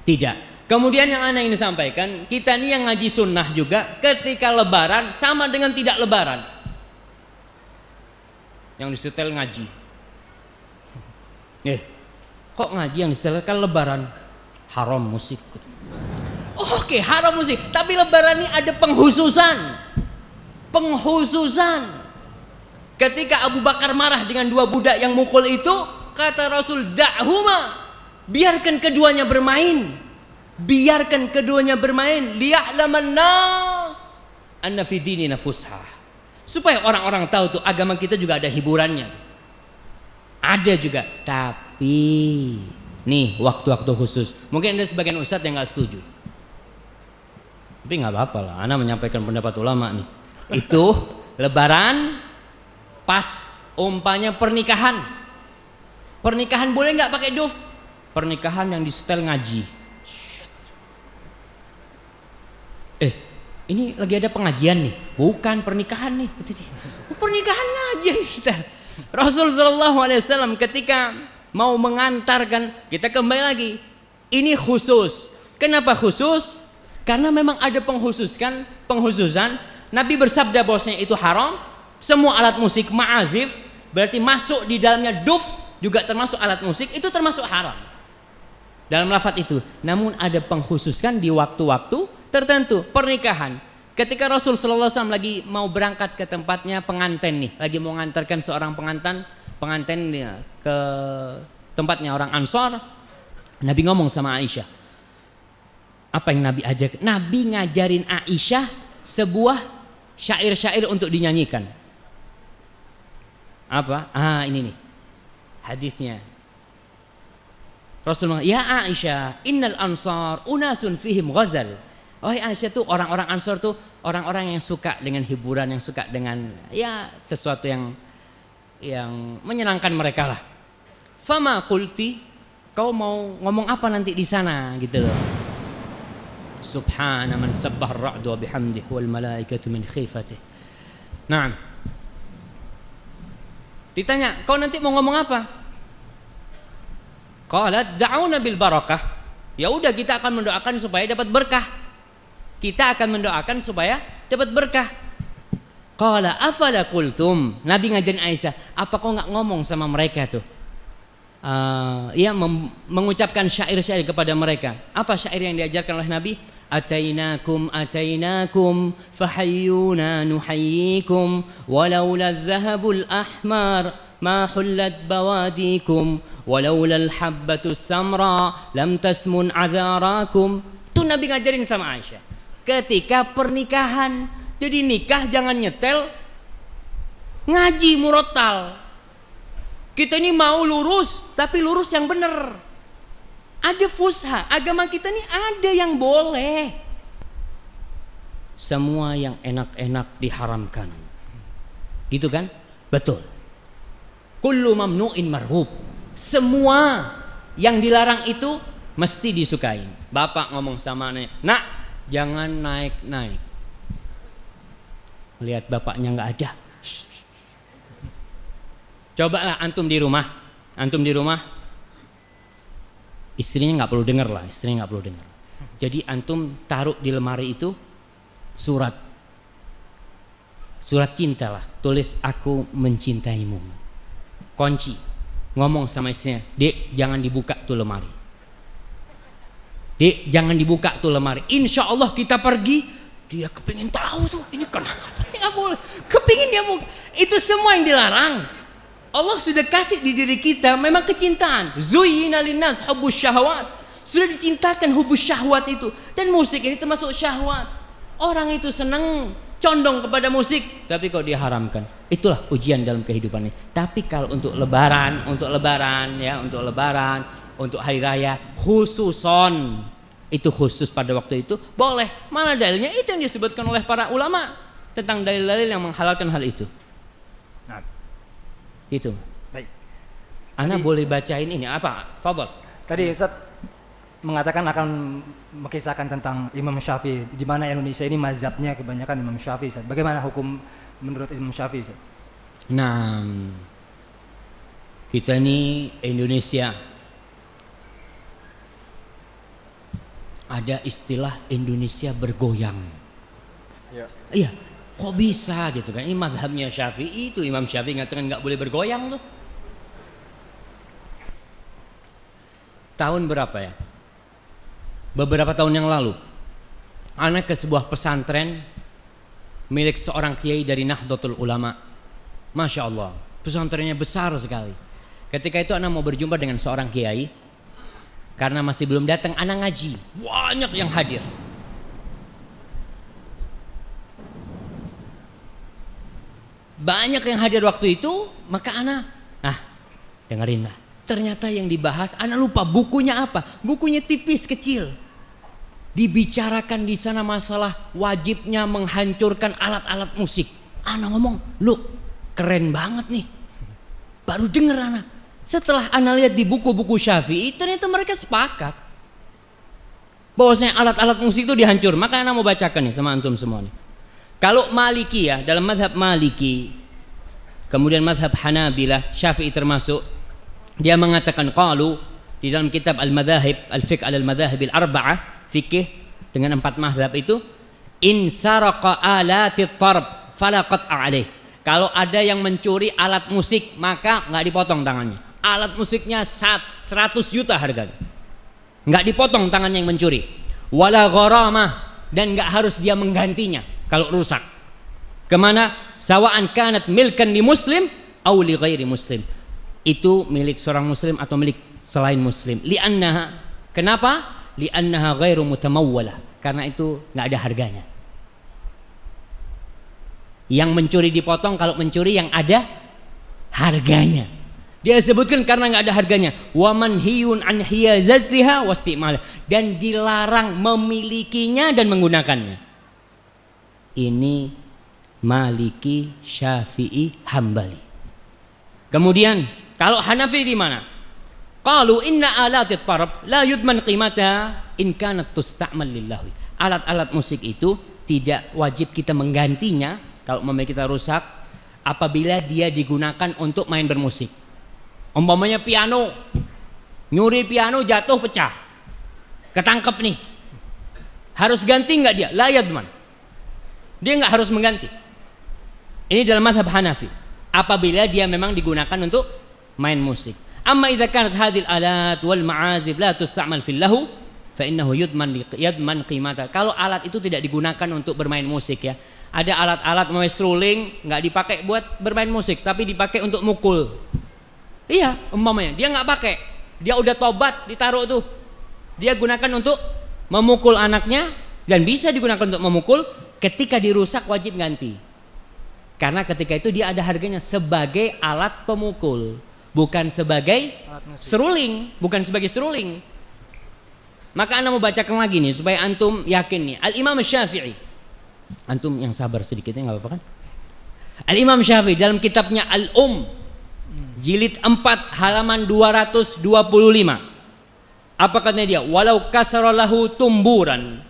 tidak. Kemudian yang ana ingin sampaikan, kita ini yang ngaji sunnah juga ketika lebaran sama dengan tidak lebaran. Yang disetel ngaji. Kok ngaji yang disetel kan lebaran? Haram musik. Oke, haram musik. Tapi lebaran ini ada penghususan. Ketika Abu Bakar marah dengan 2 budak yang mukul itu, kata Rasul, da'huma, Biarkan keduanya bermain. Biarkan keduanya bermain. Liya'laman nas anna fi dinina fushah. Supaya orang-orang tahu tuh agama kita juga ada hiburannya. Ada juga. Tapi nih waktu-waktu khusus. Mungkin ada sebagian ustadz yang gak setuju. Tapi gak apa-apa lah. Ana menyampaikan pendapat ulama nih. Itu lebaran pas umpanya pernikahan. Pernikahan boleh gak pakai duf? Pernikahan yang disetel ngaji. Ini lagi ada pengajian nih, bukan pernikahan nih. Pernikahan ngaji yang disetel. Rasul sallallahu alaihi wasallam ketika mau mengantarkan, kita kembali lagi. Ini khusus. Kenapa khusus? Karena memang ada penghususan. Nabi bersabda bahwasanya itu haram. Semua alat musik ma'azif, berarti masuk di dalamnya duf juga termasuk alat musik, itu termasuk haram dalam lafaz itu. Namun ada pengkhususkan di waktu-waktu tertentu. Pernikahan, ketika Rasul sallallahu alaihi wasallam lagi mau berangkat ke tempatnya pengantin nih, lagi mau mengantarkan seorang pengantin ke tempatnya orang Ansor, Nabi ngomong sama Aisyah. Apa yang Nabi ajak? Nabi ngajarin Aisyah sebuah syair-syair untuk dinyanyikan. Apa? Ini nih hadisnya. Rasulullah, ya Aisyah, innal ansar unasun fihim ghazal. Oh Aisyah tuh orang-orang Ansor tuh orang-orang yang suka dengan hiburan, yang suka dengan ya sesuatu yang menyenangkan mereka lah. Fama qulti, kau mau ngomong apa nanti di sana gitu loh. Subhana man sabbah ar-ra'du wa bihamdihi wal malaikatu min khifatihi. Naam. Ditanya, kau nanti mau ngomong apa? Qalat da'una bil barakah. Ya udah, kita akan mendoakan supaya dapat berkah. Kita akan mendoakan supaya dapat berkah. Qala afala qultum. Nabi ngajarin Aisyah, apa kau enggak ngomong sama mereka tuh? Mengucapkan syair-syair kepada mereka. Apa syair yang diajarkan oleh Nabi? Atainakum fahayyuna nuhayyikum walaula adh-dhahabul ahmar ma hullat bawadikum walaula al-habbatus samra lam tasmun adharakum. Itu Nabi ngajarin sama Aisyah ketika pernikahan. Jadi nikah jangan nyetel, ngaji murotal. Kita ini mau lurus, tapi lurus yang benar. Ada fusha, agama kita ini ada yang boleh. Semua yang enak-enak diharamkan. Gitu kan? Betul. Kullu mamnu'in marhub. Semua yang dilarang itu mesti disukai. Bapak ngomong sama anaknya, nak, jangan naik-naik. Lihat bapaknya nggak ada. Cobalah antum di rumah, istrinya nggak perlu dengar lah, Jadi antum taruh di lemari itu surat cinta lah, tulis aku mencintaimu, kunci, ngomong sama istrinya, dek jangan dibuka tuh lemari, insya Allah kita pergi, dia kepingin tahu tuh, ini kenapa, nggak boleh, kepingin dia buka, itu semua yang dilarang. Allah sudah kasih di diri kita memang kecintaan. Zuyyina linnas hubbus syahwat. Sudah dicintakan hubus syahwat itu. Dan musik ini termasuk syahwat. Orang itu senang condong kepada musik, tapi kok diharamkan. Itulah ujian dalam kehidupan ini. Tapi kalau untuk lebaran, untuk hari raya khususon, itu khusus pada waktu itu boleh. Mana dalilnya? Itu yang disebutkan oleh para ulama tentang dalil-dalil yang menghalalkan hal itu. Itu. Baik. Ana boleh bacain ini apa? Fadhal. Tadi Ustaz mengatakan akan mengisahkan tentang Imam Syafi'i, di mana Indonesia ini mazhabnya kebanyakan Imam Syafi'i, Ustaz. Bagaimana hukum menurut Imam Syafi'i, Ustaz? Nah, kita ini Indonesia ada istilah Indonesia bergoyang. Ya. Iya. Kok bisa gitu kan? Ini mazhabnya Syafi'i, itu Imam Syafi'i ngatakan nggak boleh bergoyang tuh. Tahun berapa ya? Beberapa tahun yang lalu, anak ke sebuah pesantren milik seorang kiai dari Nahdlatul Ulama. Masya Allah, pesantrennya besar sekali. Ketika itu anak mau berjumpa dengan seorang kiai, karena masih belum datang anak ngaji. Banyak yang hadir. Banyak yang hadir waktu itu, maka anak, dengerinlah. Ternyata yang dibahas, anak lupa bukunya apa. Bukunya tipis, kecil. Dibicarakan di sana masalah wajibnya menghancurkan alat-alat musik. Anak ngomong, lu keren banget nih. Baru denger anak. Setelah anak lihat di buku-buku Syafi'i, ternyata mereka sepakat bahwasanya alat-alat musik itu dihancur. Maka anak mau bacakan nih sama antum semua nih. Kalau Maliki ya, dalam madhab Maliki, kemudian madhab Hanabilah, Syafi'i termasuk, dia mengatakan qalu di dalam kitab Al-Madhahib, Al-Fiqh al-Madhahib al-Arba'ah, fikih dengan 4 madhab itu, in saraqa alatit tarb fala qat'a alaih. Kalau ada yang mencuri alat musik, maka nggak dipotong tangannya. Alat musiknya 100 juta harganya, nggak dipotong tangannya yang mencuri. Wala gharamah, dan nggak harus dia menggantinya kalau rusak. Kemana? Sawa'an kanat milkan li muslim aw li ghairi muslim. Itu milik seorang muslim atau milik selain muslim. Li'annaha, kenapa? Li'annaha ghairu mutamawwalah, karena itu nggak ada harganya. Yang mencuri dipotong kalau mencuri yang ada harganya. Dia sebutkan karena nggak ada harganya. Wa manhiyun an hiyazazliha wastimal, dan dilarang memilikinya dan menggunakannya. Ini Maliki, Syafi'i, Hambali. Kemudian kalau Hanafi di mana? Qalu inna alatit tarab la yudman qimata in kanat tusta'mal lillahi. Alat-alat musik itu tidak wajib kita menggantinya kalau umpamanya kita rusak apabila dia digunakan untuk main bermusik. Umpamanya piano, nyuri piano jatuh pecah, ketangkep nih, harus ganti nggak dia? La yadman, dia nggak harus mengganti. Ini dalam mazhab Hanafi, apabila dia memang digunakan untuk main musik. Amma idza kanat hadhil alat wal ma'azif la tusta'mal fil lahu fa innahu yadman qimata. Kalau alat itu tidak digunakan untuk bermain musik ya. Ada alat-alat namanya seruling nggak dipakai buat bermain musik, tapi dipakai untuk mukul. Iya, umpamanya dia nggak pakai, dia udah tobat ditaruh tuh, dia gunakan untuk memukul anaknya dan bisa digunakan untuk memukul. Ketika dirusak wajib ganti, karena ketika itu dia ada harganya sebagai alat pemukul, bukan sebagai seruling, bukan sebagai seruling. Maka anda mau bacakan lagi nih supaya antum yakin nih. Al-Imam Syafi'i, antum yang sabar sedikit ya, nggak apa-apa kan? Al-Imam Syafi'i dalam kitabnya Al-Um jilid 4 halaman 225, apa katanya dia? Walau kasaralahu tumburan,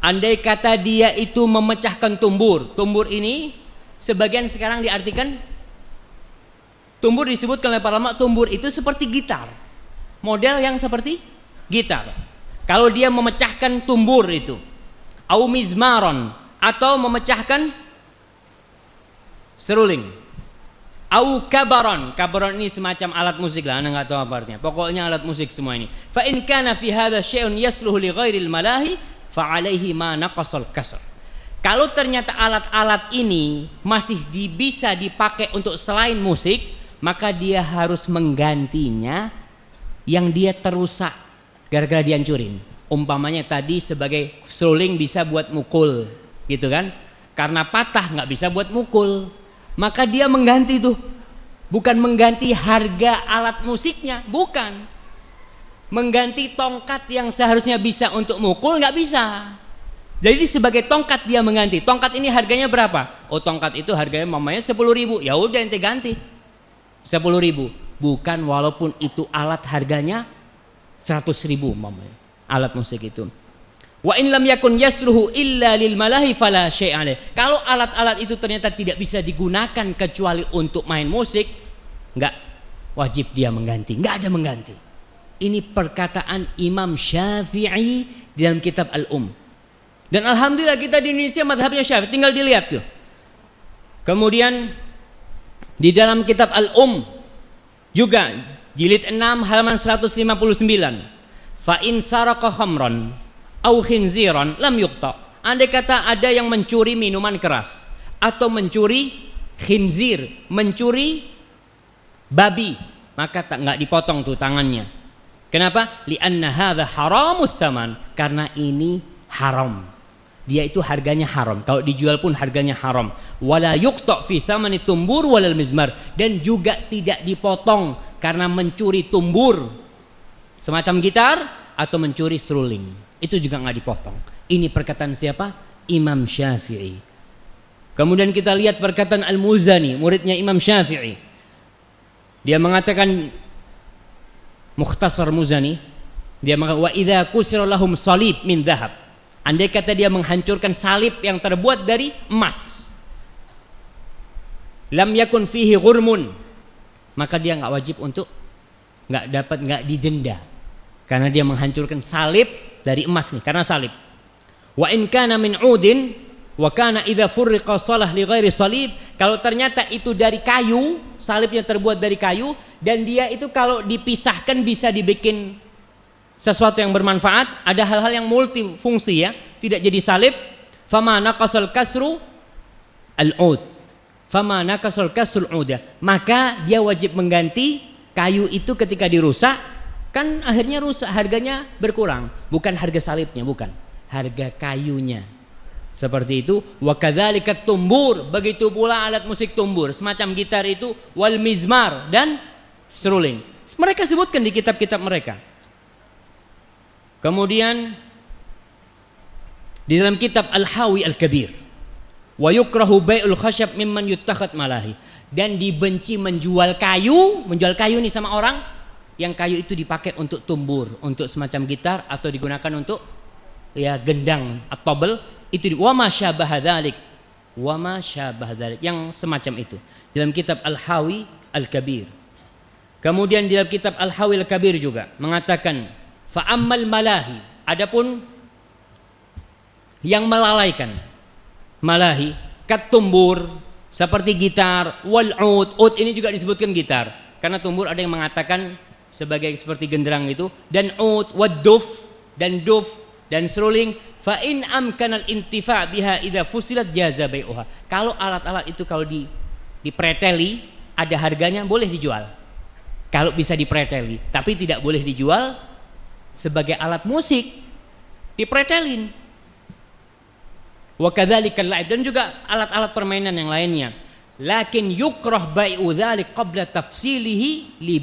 andai kata dia itu memecahkan tumbur. Tumbur ini sebagian sekarang diartikan, tumbur disebutkan oleh para ulama, tumbur itu seperti gitar, model yang seperti gitar. Kalau dia memecahkan tumbur itu, au mizmaron, atau memecahkan seruling, au kabaron. Kabaron ini semacam alat musik lah, anda nggak tahu apa artinya, pokoknya alat musik semua ini. Fa in kana fi hadza syai'un yasluhu li ghairil malahi fa alaihi ma naqasal kasr. Kalau ternyata alat-alat ini masih bisa dipakai untuk selain musik, maka dia harus menggantinya yang dia terusak gara-gara dihancurin. Umpamanya tadi sebagai seruling bisa buat mukul gitu kan, karena patah nggak bisa buat mukul, maka dia mengganti tuh, bukan mengganti harga alat musiknya, bukan, mengganti tongkat yang seharusnya bisa untuk mukul nggak bisa. Jadi sebagai tongkat dia mengganti. Tongkat ini harganya berapa? Oh, tongkat itu harganya mamanya 10.000. Ya udah ente ganti 10.000. Bukan walaupun itu alat harganya 100.000 mamanya. Alat musik itu. Wa in lam yakun yasluhu illa lil malahi fala syai'ale. Kalau alat-alat itu ternyata tidak bisa digunakan kecuali untuk main musik, enggak wajib dia mengganti, enggak ada mengganti. Ini perkataan Imam Syafi'i dalam kitab Al-Um. Dan alhamdulillah kita di Indonesia madhabnya Syafi'i, tinggal dilihat tuh. Kemudian di dalam kitab Al-Um juga jilid 6 halaman 159, fa in saraqa khamran au khinziran lam yuqta. Andai kata ada yang mencuri minuman keras atau mencuri khinzir, mencuri babi, maka nggak dipotong tuh tangannya. Kenapa? Li'anna hadza haramus tsaman, karena ini haram. Dia itu harganya haram. Kalau dijual pun harganya haram. Wala yuqta fi tsamani tumbur walal mizmar, dan juga tidak dipotong karena mencuri tumbur semacam gitar atau mencuri seruling. Itu juga nggak dipotong. Ini perkataan siapa? Imam Syafi'i. Kemudian kita lihat perkataan Al-Muzani, muridnya Imam Syafi'i. Dia mengatakan, Mukhtasar Muzani, dia mengatakan, wa idza kusira lahum salib min dhahab. Andai kata dia menghancurkan salib yang terbuat dari emas, lam yakun fihi ghurmun, maka dia nggak wajib untuk nggak didenda, karena dia menghancurkan salib dari emas nih, karena salib. Wa in kana min udin wa kana idza furriqa shalah li ghairi salib, kalau ternyata itu dari kayu, salibnya terbuat dari kayu, dan dia itu kalau dipisahkan bisa dibikin sesuatu yang bermanfaat, ada hal-hal yang multifungsi ya, tidak jadi salib. Fama naqasal kasru al-ud, fama naqasal kasrul uda, maka dia wajib mengganti kayu itu ketika dirusak, kan akhirnya rusak, harganya berkurang, bukan harga salibnya, bukan, harga kayunya. Seperti itu. Wa kadzalika tumbur, begitu pula alat musik tumbur semacam gitar itu, wal mizmar, dan seruling. Mereka sebutkan di kitab-kitab mereka. Kemudian di dalam kitab Al-Hawi Al-Kabir, wa yukrahu bai'ul khasyab mimman yuttakhad malahi, dan dibenci menjual kayu nih sama orang yang kayu itu dipakai untuk tumbur, untuk semacam gitar, atau digunakan untuk ya gendang atau tobel. Itu wa ma syabaha dzalik, wa ma syabaha dzalik, yang semacam itu dalam kitab Al-Hawi Al-Kabir. Kemudian di dalam kitab Al-Hawi Al-Kabir juga mengatakan, fa ammal malahi, adapun yang melalaikan, malahi kat tumbur seperti gitar, wal ud ini juga disebutkan gitar karena tumbur ada yang mengatakan sebagai seperti genderang itu, dan ud wad duf, dan duf dan seruling. Fa in amkanal intifa biha idza fusilat jaza bai'uha, kalau alat-alat itu kalau dipreteli ada harganya, boleh dijual kalau bisa dipreteli, tapi tidak boleh dijual sebagai alat musik dipretelin. Wa kadzalikal la'ib, dan juga alat-alat permainan yang lainnya. Lakin yukrah bai'u dzalik qabla tafsilihi li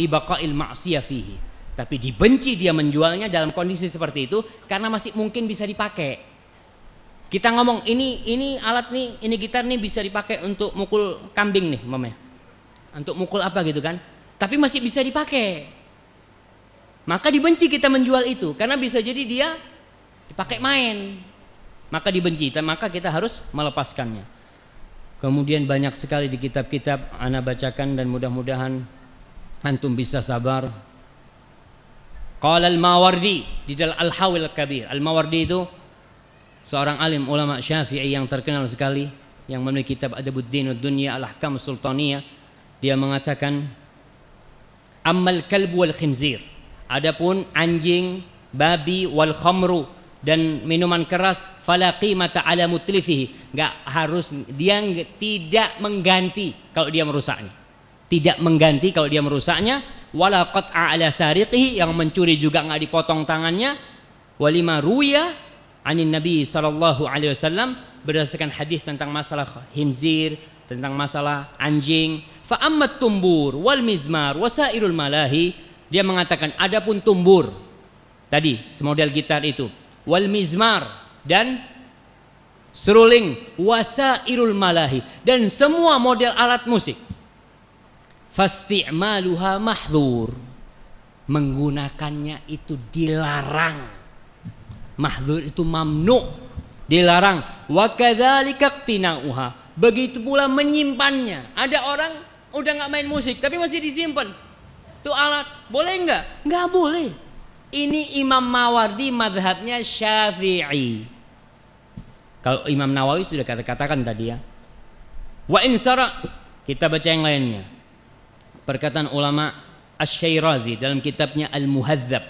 baqa'il ma'siyah fihi, tapi dibenci dia menjualnya dalam kondisi seperti itu karena masih mungkin bisa dipakai. Kita ngomong ini alat nih, ini gitar nih bisa dipakai untuk mukul kambing nih, mamanya, untuk mukul apa gitu kan, tapi masih bisa dipakai, maka dibenci kita menjual itu karena bisa jadi dia dipakai main, maka dibenci, maka kita harus melepaskannya. Kemudian banyak sekali di kitab-kitab ana bacakan dan mudah-mudahan antum bisa sabar. Qala al-Mawardi di dalam Al-Hawi Al-Kabir. Al-Mawardi itu seorang alim ulama Syafi'i yang terkenal sekali, yang memiliki kitab Adabuddin Ad-Dunya Al-Ahkam Sultaniyah. Dia mengatakan, ammal kalbu wal khinzir, adapun anjing, babi, wal khamru, dan minuman keras, fala qimata ala mutlifihi, dia tidak mengganti kalau dia merusaknya, tidak mengganti kalau dia merusaknya. Wala qat'a ala sariqihi, yang mencuri juga nggak dipotong tangannya. Walima ruya anin Nabi sallallahu alaihi wasallam, berdasarkan hadis tentang masalah khinzir, tentang masalah anjing. Fa ammat tumbur wal mizmar wasairul malahi, dia mengatakan adapun tumbur tadi semodel gitar itu, wal mizmar dan seruling, wasairul malahi, dan semua model alat musik, fasti'maluha mahdhur, menggunakannya itu dilarang. Mahdhur itu mamnu, dilarang. Wa kadzalika iqtina'uha, begitu pula menyimpannya. Ada orang udah nggak main musik tapi masih disimpan tuh alat, boleh nggak? Nggak boleh. Ini Imam Mawardi madhabnya Syafi'i. Kalau Imam Nawawi sudah katakan tadi ya. Wa insara, kita baca yang lainnya. Perkataan ulama Asy-Syairazi dalam kitabnya Al-Muhadzab,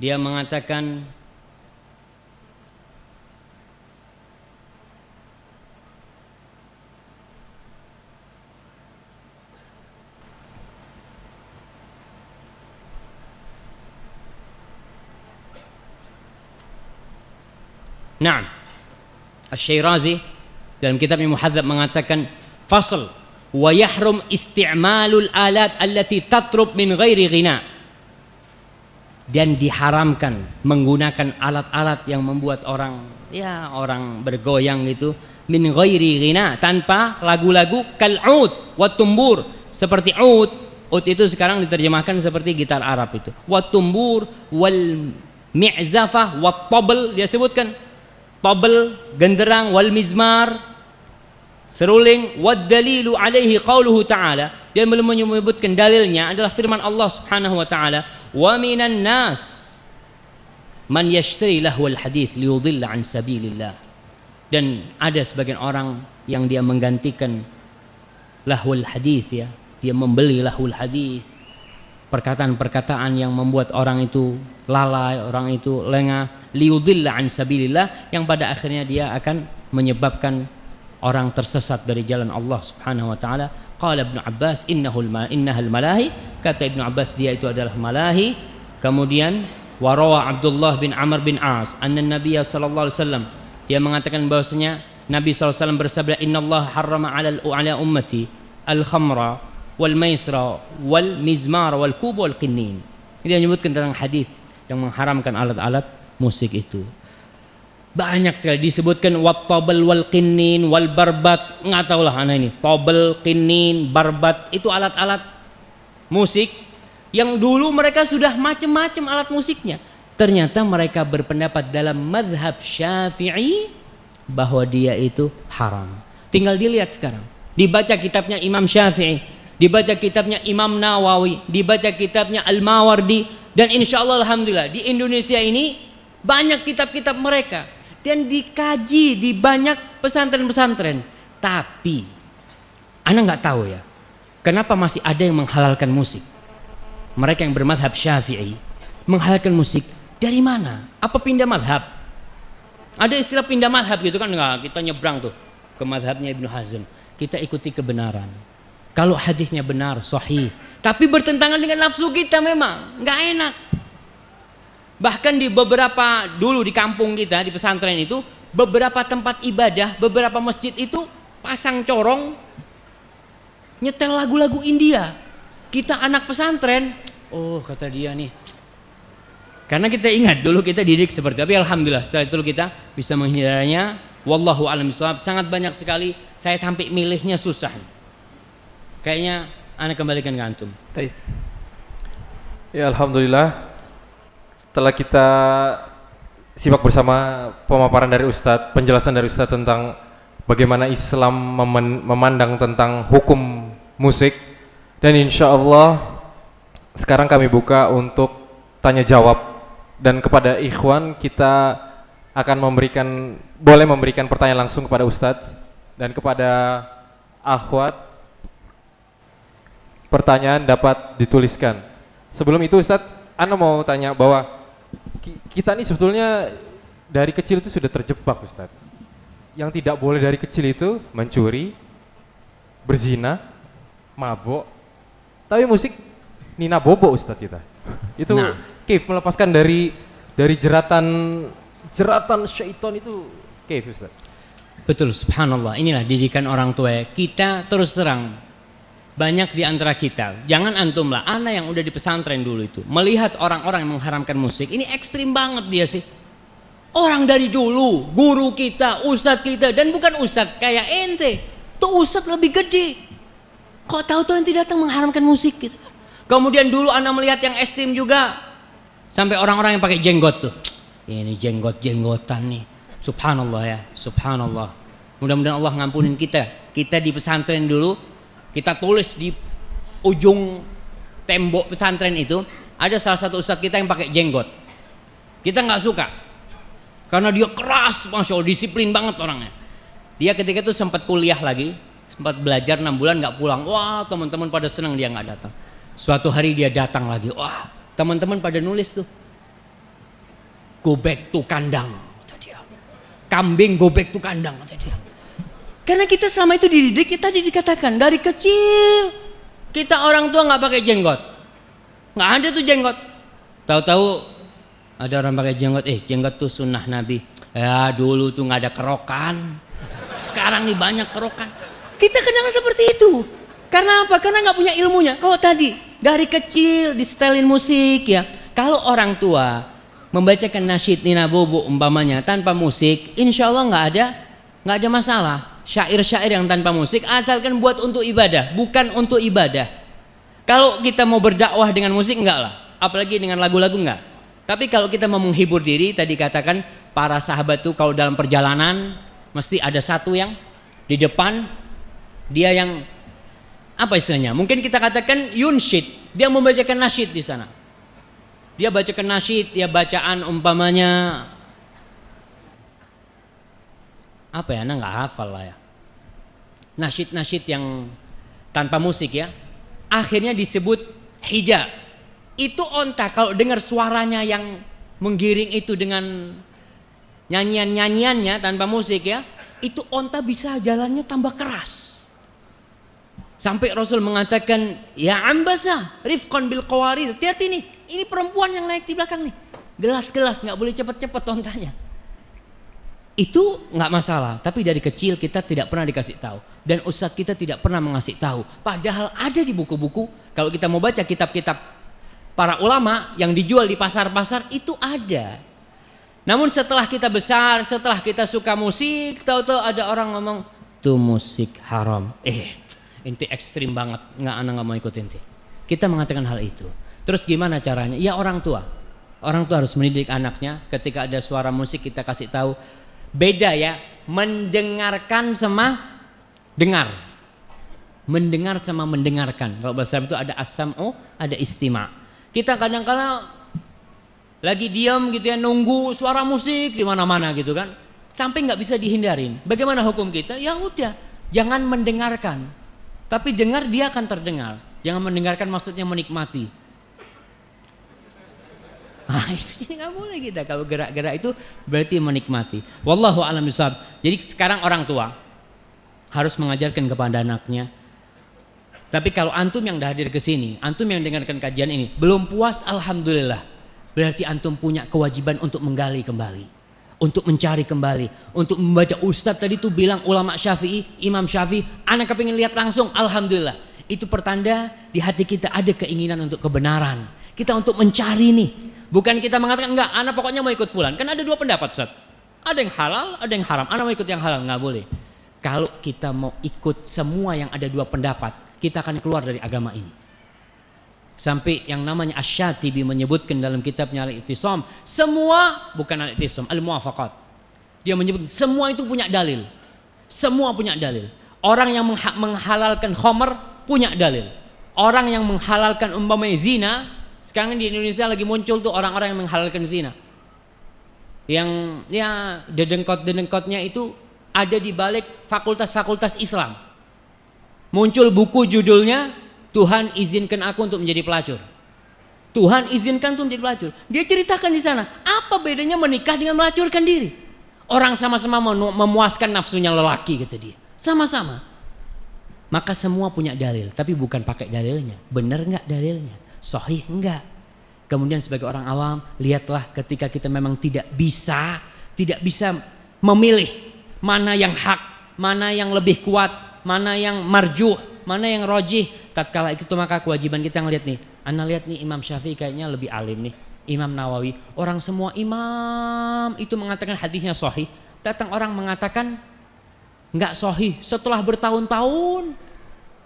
dia mengatakan, Naam. Asy-Syirazi dalam kitabnya Muhadzab mengatakan fasl wa yahrum isti'malul alat allati tatrub min ghairi ghina, dan diharamkan menggunakan alat-alat yang membuat orang bergoyang gitu, min ghairi ghina, tanpa lagu-lagu, kal'ud wa tumbur, seperti ud itu sekarang diterjemahkan seperti gitar Arab itu, wa tumbur wal mi'zafah wa tabl, dia sebutkan tabl, genderang, wal mizmar, seruling, wad dalilu alaihi qauluhu ta'ala, dia belum menyebutkan dalilnya adalah firman Allah Subhanahu wa taala, wa minan nas man yashtari lahwal hadits liyudilla an sabilillah, dan ada sebagian orang yang dia menggantikan lahwal hadits, ya, dia membeli lahwal hadits, perkataan-perkataan yang membuat orang itu lalai, orang itu lengah, liyudilla an sabilillah, yang pada akhirnya dia akan menyebabkan orang tersesat dari jalan Allah Subhanahu wa taala. Qala Ibnu Abbas innahal malahi, kata Ibnu Abbas dia itu adalah malahi. Kemudian warawa Abdullah bin Amr bin As anna Nabiy sallallahu alaihi wasallam, dia mengatakan bahwasanya Nabi sallallahu alaihi wasallam bersabda, innallaha harrama ala ummati al-khamra wal maisra wal mizmar wal kub wal qinnin. Dia menyebutkan tentang hadis yang mengharamkan alat-alat musik itu. Banyak sekali disebutkan, wat tabal wal qinnin wal barbat, nggak tahu lah anak ini, tabal, qinnin, barbat, itu alat-alat musik yang dulu mereka sudah macam-macam alat musiknya. Ternyata mereka berpendapat dalam mazhab Syafi'i bahwa dia itu haram. Tinggal dilihat sekarang, dibaca kitabnya Imam Syafi'i, dibaca kitabnya Imam Nawawi, dibaca kitabnya Al-Mawardi, dan insya Allah alhamdulillah di Indonesia ini banyak kitab-kitab mereka dan dikaji di banyak pesantren-pesantren. Tapi ana nggak tahu ya, kenapa masih ada yang menghalalkan musik. Mereka yang bermadhab Syafi'i menghalalkan musik dari mana? Apa pindah madhab? Ada istilah pindah madhab gitu kan? Enggak, kita nyebrang tuh ke madhabnya Ibnu Hazm, kita ikuti kebenaran. Kalau hadisnya benar, sahih, tapi bertentangan dengan nafsu kita, memang nggak enak. Bahkan di beberapa dulu di kampung kita, di pesantren itu, beberapa tempat ibadah, beberapa masjid itu pasang corong nyetel lagu-lagu India. Kita anak pesantren, oh kata dia nih, karena kita ingat dulu kita didik seperti itu. Tapi alhamdulillah setelah itu kita bisa menghindarinya. Wallahu a'lam bishawab. Sangat banyak sekali, saya sampai milihnya susah. Kayaknya anak kembalikan ke antum. Ya alhamdulillah, setelah kita simak bersama pemaparan dari Ustadz, penjelasan dari Ustadz tentang bagaimana Islam memandang tentang hukum musik, dan insya Allah sekarang kami buka untuk tanya jawab, dan kepada ikhwan kita akan boleh memberikan pertanyaan langsung kepada Ustadz, dan kepada akhwat pertanyaan dapat dituliskan. Sebelum itu Ustadz, ana mau tanya bahwa kita ini sebetulnya dari kecil itu sudah terjebak Ustadz. Yang tidak boleh dari kecil itu mencuri, berzina, mabok. Tapi musik Nina Bobo Ustadz kita. Itu kif melepaskan dari jeratan syaitan itu, kif Ustadz. Betul, subhanallah. Inilah didikan orang tua. Kita terus terang, banyak di antara kita, jangan antum lah, ana yang udah di pesantren dulu itu, melihat orang-orang yang mengharamkan musik, ini ekstrim banget dia sih. Orang dari dulu, guru kita, ustadz kita, dan bukan ustadz kayak ente, tuh ustadz lebih gede, kok tahu-tahu ente datang mengharamkan musik gitu. Kemudian dulu ana melihat yang ekstrim juga, sampai orang-orang yang pakai jenggot tuh, ini jenggot-jenggotan nih, subhanallah ya, subhanallah. Mudah-mudahan Allah ngampunin kita di pesantren dulu. Kita tulis di ujung tembok pesantren itu, ada salah satu ustadz kita yang pakai jenggot. Kita nggak suka, karena dia keras, masya Allah, disiplin banget orangnya. Dia ketika itu sempat kuliah lagi, sempat belajar 6 bulan nggak pulang. Wah, teman-teman pada senang dia nggak datang. Suatu hari dia datang lagi, wah, teman-teman pada nulis tuh, go back to kandang, kata dia. Kambing go back to kandang, kata dia. Karena kita selama itu dididik, kita dikatakan dari kecil kita orang tua nggak pakai jenggot, nggak ada tuh jenggot. Tahu-tahu ada orang pakai jenggot, jenggot tuh sunnah Nabi. Ya dulu tuh nggak ada kerokan, sekarang nih banyak kerokan. Kita kenal seperti itu. Karena apa? Karena nggak punya ilmunya. Kalau tadi dari kecil disetelin musik ya. Kalau orang tua membacakan nasyid Nina Bobo umpamanya tanpa musik, insya Allah nggak ada masalah. Syair-syair yang tanpa musik asalkan buat untuk ibadah, bukan untuk ibadah. Kalau kita mau berdakwah dengan musik enggak lah, apalagi dengan lagu-lagu enggak. Tapi kalau kita mau menghibur diri, tadi katakan para sahabat tuh kalau dalam perjalanan mesti ada satu yang di depan, dia yang apa istilahnya? Mungkin kita katakan yunshid, dia membacakan nasyid di sana. Dia bacakan nasyid, dia bacaan umpamanya apa ya? Anda nggak hafal lah ya. Nasyid-nasyid yang tanpa musik ya. Akhirnya disebut hija. Itu onta kalau dengar suaranya yang menggiring itu dengan nyanyian-nyanyiannya tanpa musik ya, itu onta bisa jalannya tambah keras. Sampai Rasul mengatakan, ya ambasa, rifqan bil qawarir. Hati-hati nih, ini perempuan yang naik di belakang nih. Gelas-gelas, nggak boleh cepet-cepet ontanya. Itu nggak masalah, tapi dari kecil kita tidak pernah dikasih tahu. Dan ustadz kita tidak pernah mengasih tahu. Padahal ada di buku-buku, kalau kita mau baca kitab-kitab para ulama yang dijual di pasar-pasar, itu ada. Namun setelah kita besar, setelah kita suka musik, tahu-tahu ada orang ngomong, tuh musik haram. Inti ekstrim banget, anak nggak mau ikut inti. Kita mengatakan hal itu. Terus gimana caranya? Ya orang tua harus mendidik anaknya. Ketika ada suara musik kita kasih tahu. Beda ya, mendengarkan sama dengar. Mendengar sama mendengarkan. Kalau bahasa Arab itu ada as-sam'u, ada istima'. Kita kadang-kadang lagi diam gitu ya, nunggu suara musik di mana-mana gitu kan. Sampai nggak bisa dihindarin. Bagaimana hukum kita? Ya udah, jangan mendengarkan. Tapi dengar dia akan terdengar. Jangan mendengarkan maksudnya menikmati. Nah itu nggak boleh kita. Kalau gerak-gerak itu berarti menikmati. Wallahu a'lam bishawab. Jadi sekarang orang tua harus mengajarkan kepada anaknya. Tapi kalau antum yang dah hadir ke sini, antum yang dengarkan kajian ini, belum puas, alhamdulillah. Berarti antum punya kewajiban untuk menggali kembali. Untuk mencari kembali, untuk membaca. Ustadz tadi tuh bilang ulama Syafi'i, Imam Syafi'i, anak kepingin lihat langsung, alhamdulillah. Itu pertanda di hati kita ada keinginan untuk kebenaran. Kita untuk mencari nih. Bukan kita mengatakan enggak, anak pokoknya mau ikut fulan. Kan ada dua pendapat Ustadz. Ada yang halal, ada yang haram. Anak mau ikut yang halal, nggak boleh. Kalau kita mau ikut semua yang ada dua pendapat, kita akan keluar dari agama ini. Sampai yang namanya Asy-Syatibi menyebutkan dalam kitabnya Al-I'tisam, semua bukan Al-I'tisam, Al-Muwafaqat. Dia menyebut semua itu punya dalil. Semua punya dalil. Orang yang menghalalkan khamr punya dalil. Orang yang menghalalkan umpamanya zina, sekarang di Indonesia lagi muncul tuh orang-orang yang menghalalkan zina. Yang ya dedengkot-dedengkotnya itu ada di balik fakultas-fakultas Islam. Muncul buku judulnya Tuhan izinkan aku untuk menjadi pelacur. Tuhan izinkan untuk menjadi pelacur. Dia ceritakan di sana, apa bedanya menikah dengan melacurkan diri? Orang sama-sama memuaskan nafsunya lelaki kata dia. Sama-sama. Maka semua punya dalil, tapi bukan pakai dalilnya. Benar enggak dalilnya? Sahih enggak? Kemudian sebagai orang awam, lihatlah ketika kita memang tidak bisa memilih mana yang hak, mana yang lebih kuat, mana yang marjuh, mana yang rojih. Tatkala itu maka kewajiban kita ngelihat nih. Anda lihat nih Imam Syafi'i kayaknya lebih alim nih. Imam Nawawi, orang semua imam itu mengatakan hadisnya sahih. Datang orang mengatakan enggak sahih setelah bertahun-tahun.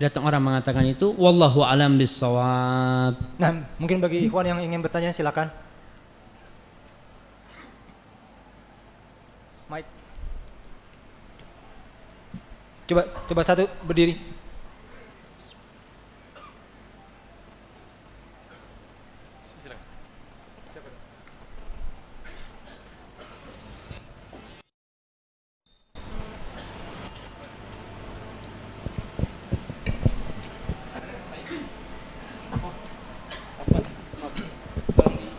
Datang orang mengatakan itu, wallahu alam bissawab. Nah, mungkin bagi ikhwan yang ingin bertanya silakan. Mike. Coba satu berdiri.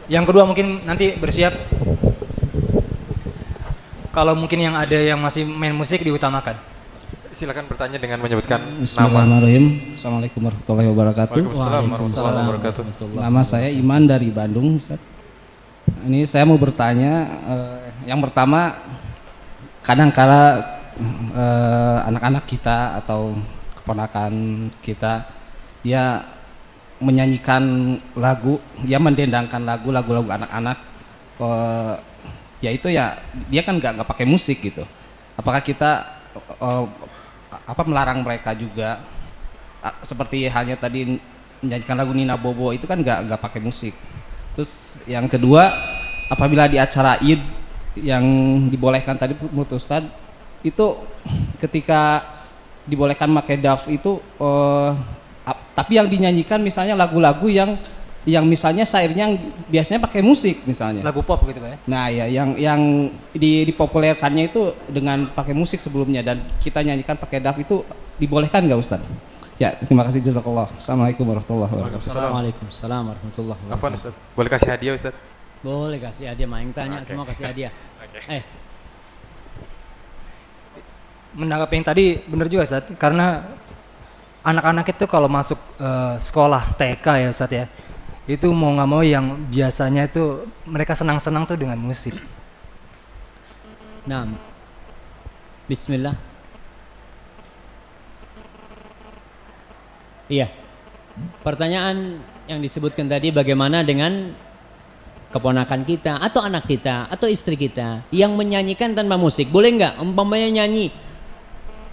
Yang kedua mungkin nanti bersiap. Kalau mungkin yang ada yang masih main musik diutamakan. Silakan bertanya dengan menyebutkan nama. Bismillahirrahmanirrahim. Assalamualaikum warahmatullahi wabarakatuh. Waalaikumsalam warahmatullahi wabarakatuh. Nama saya Iman dari Bandung, Ustaz. Ini saya mau bertanya, yang pertama kadang kala anak-anak kita atau keponakan kita dia menyanyikan lagu, dia mendendangkan lagu-lagu anak-anak, ya itu ya dia kan nggak pakai musik gitu. Apakah kita melarang mereka juga? Seperti halnya tadi menyanyikan lagu Nina Bobo itu kan nggak pakai musik. Terus yang kedua, apabila di acara Id yang dibolehkan tadi menurut Ustadz itu ketika dibolehkan pakai daf itu tapi yang dinyanyikan misalnya lagu-lagu yang misalnya syairnya biasanya pakai musik misalnya Lagu pop gitu Pak ya. nah ya yang dipopulerkannya itu dengan pakai musik sebelumnya dan kita nyanyikan pakai daf itu dibolehkan nggak Ustadz? Ya, terima kasih, jazakallah. Assalamualaikum warahmatullahi wabarakatuh. Assalamualaikum warahmatullahi wabarakatuh. Afwan Ustaz, boleh kasih hadiah Ustaz? Boleh kasih hadiah, Maing tanya Oke. semua kasih hadiah. Menanggapi yang tadi benar juga Ustaz, karena anak-anak itu kalau masuk sekolah TK ya Ustaz ya, itu mau nggak mau yang biasanya itu mereka senang-senang tuh dengan musik. Nah, Bismillah. Iya. Pertanyaan yang disebutkan tadi bagaimana dengan keponakan kita atau anak kita atau istri kita yang menyanyikan tanpa musik, boleh nggak? Umpamanya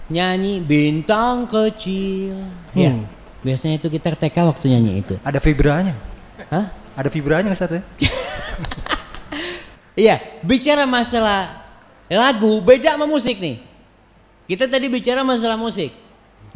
nyanyi bintang kecil. Ya. Biasanya itu kita TK waktu nyanyi itu. Ada vibranya. Hah? Ada vibranya Ustaz ya. Iya, bicara masalah lagu beda sama musik nih. Kita tadi bicara masalah musik.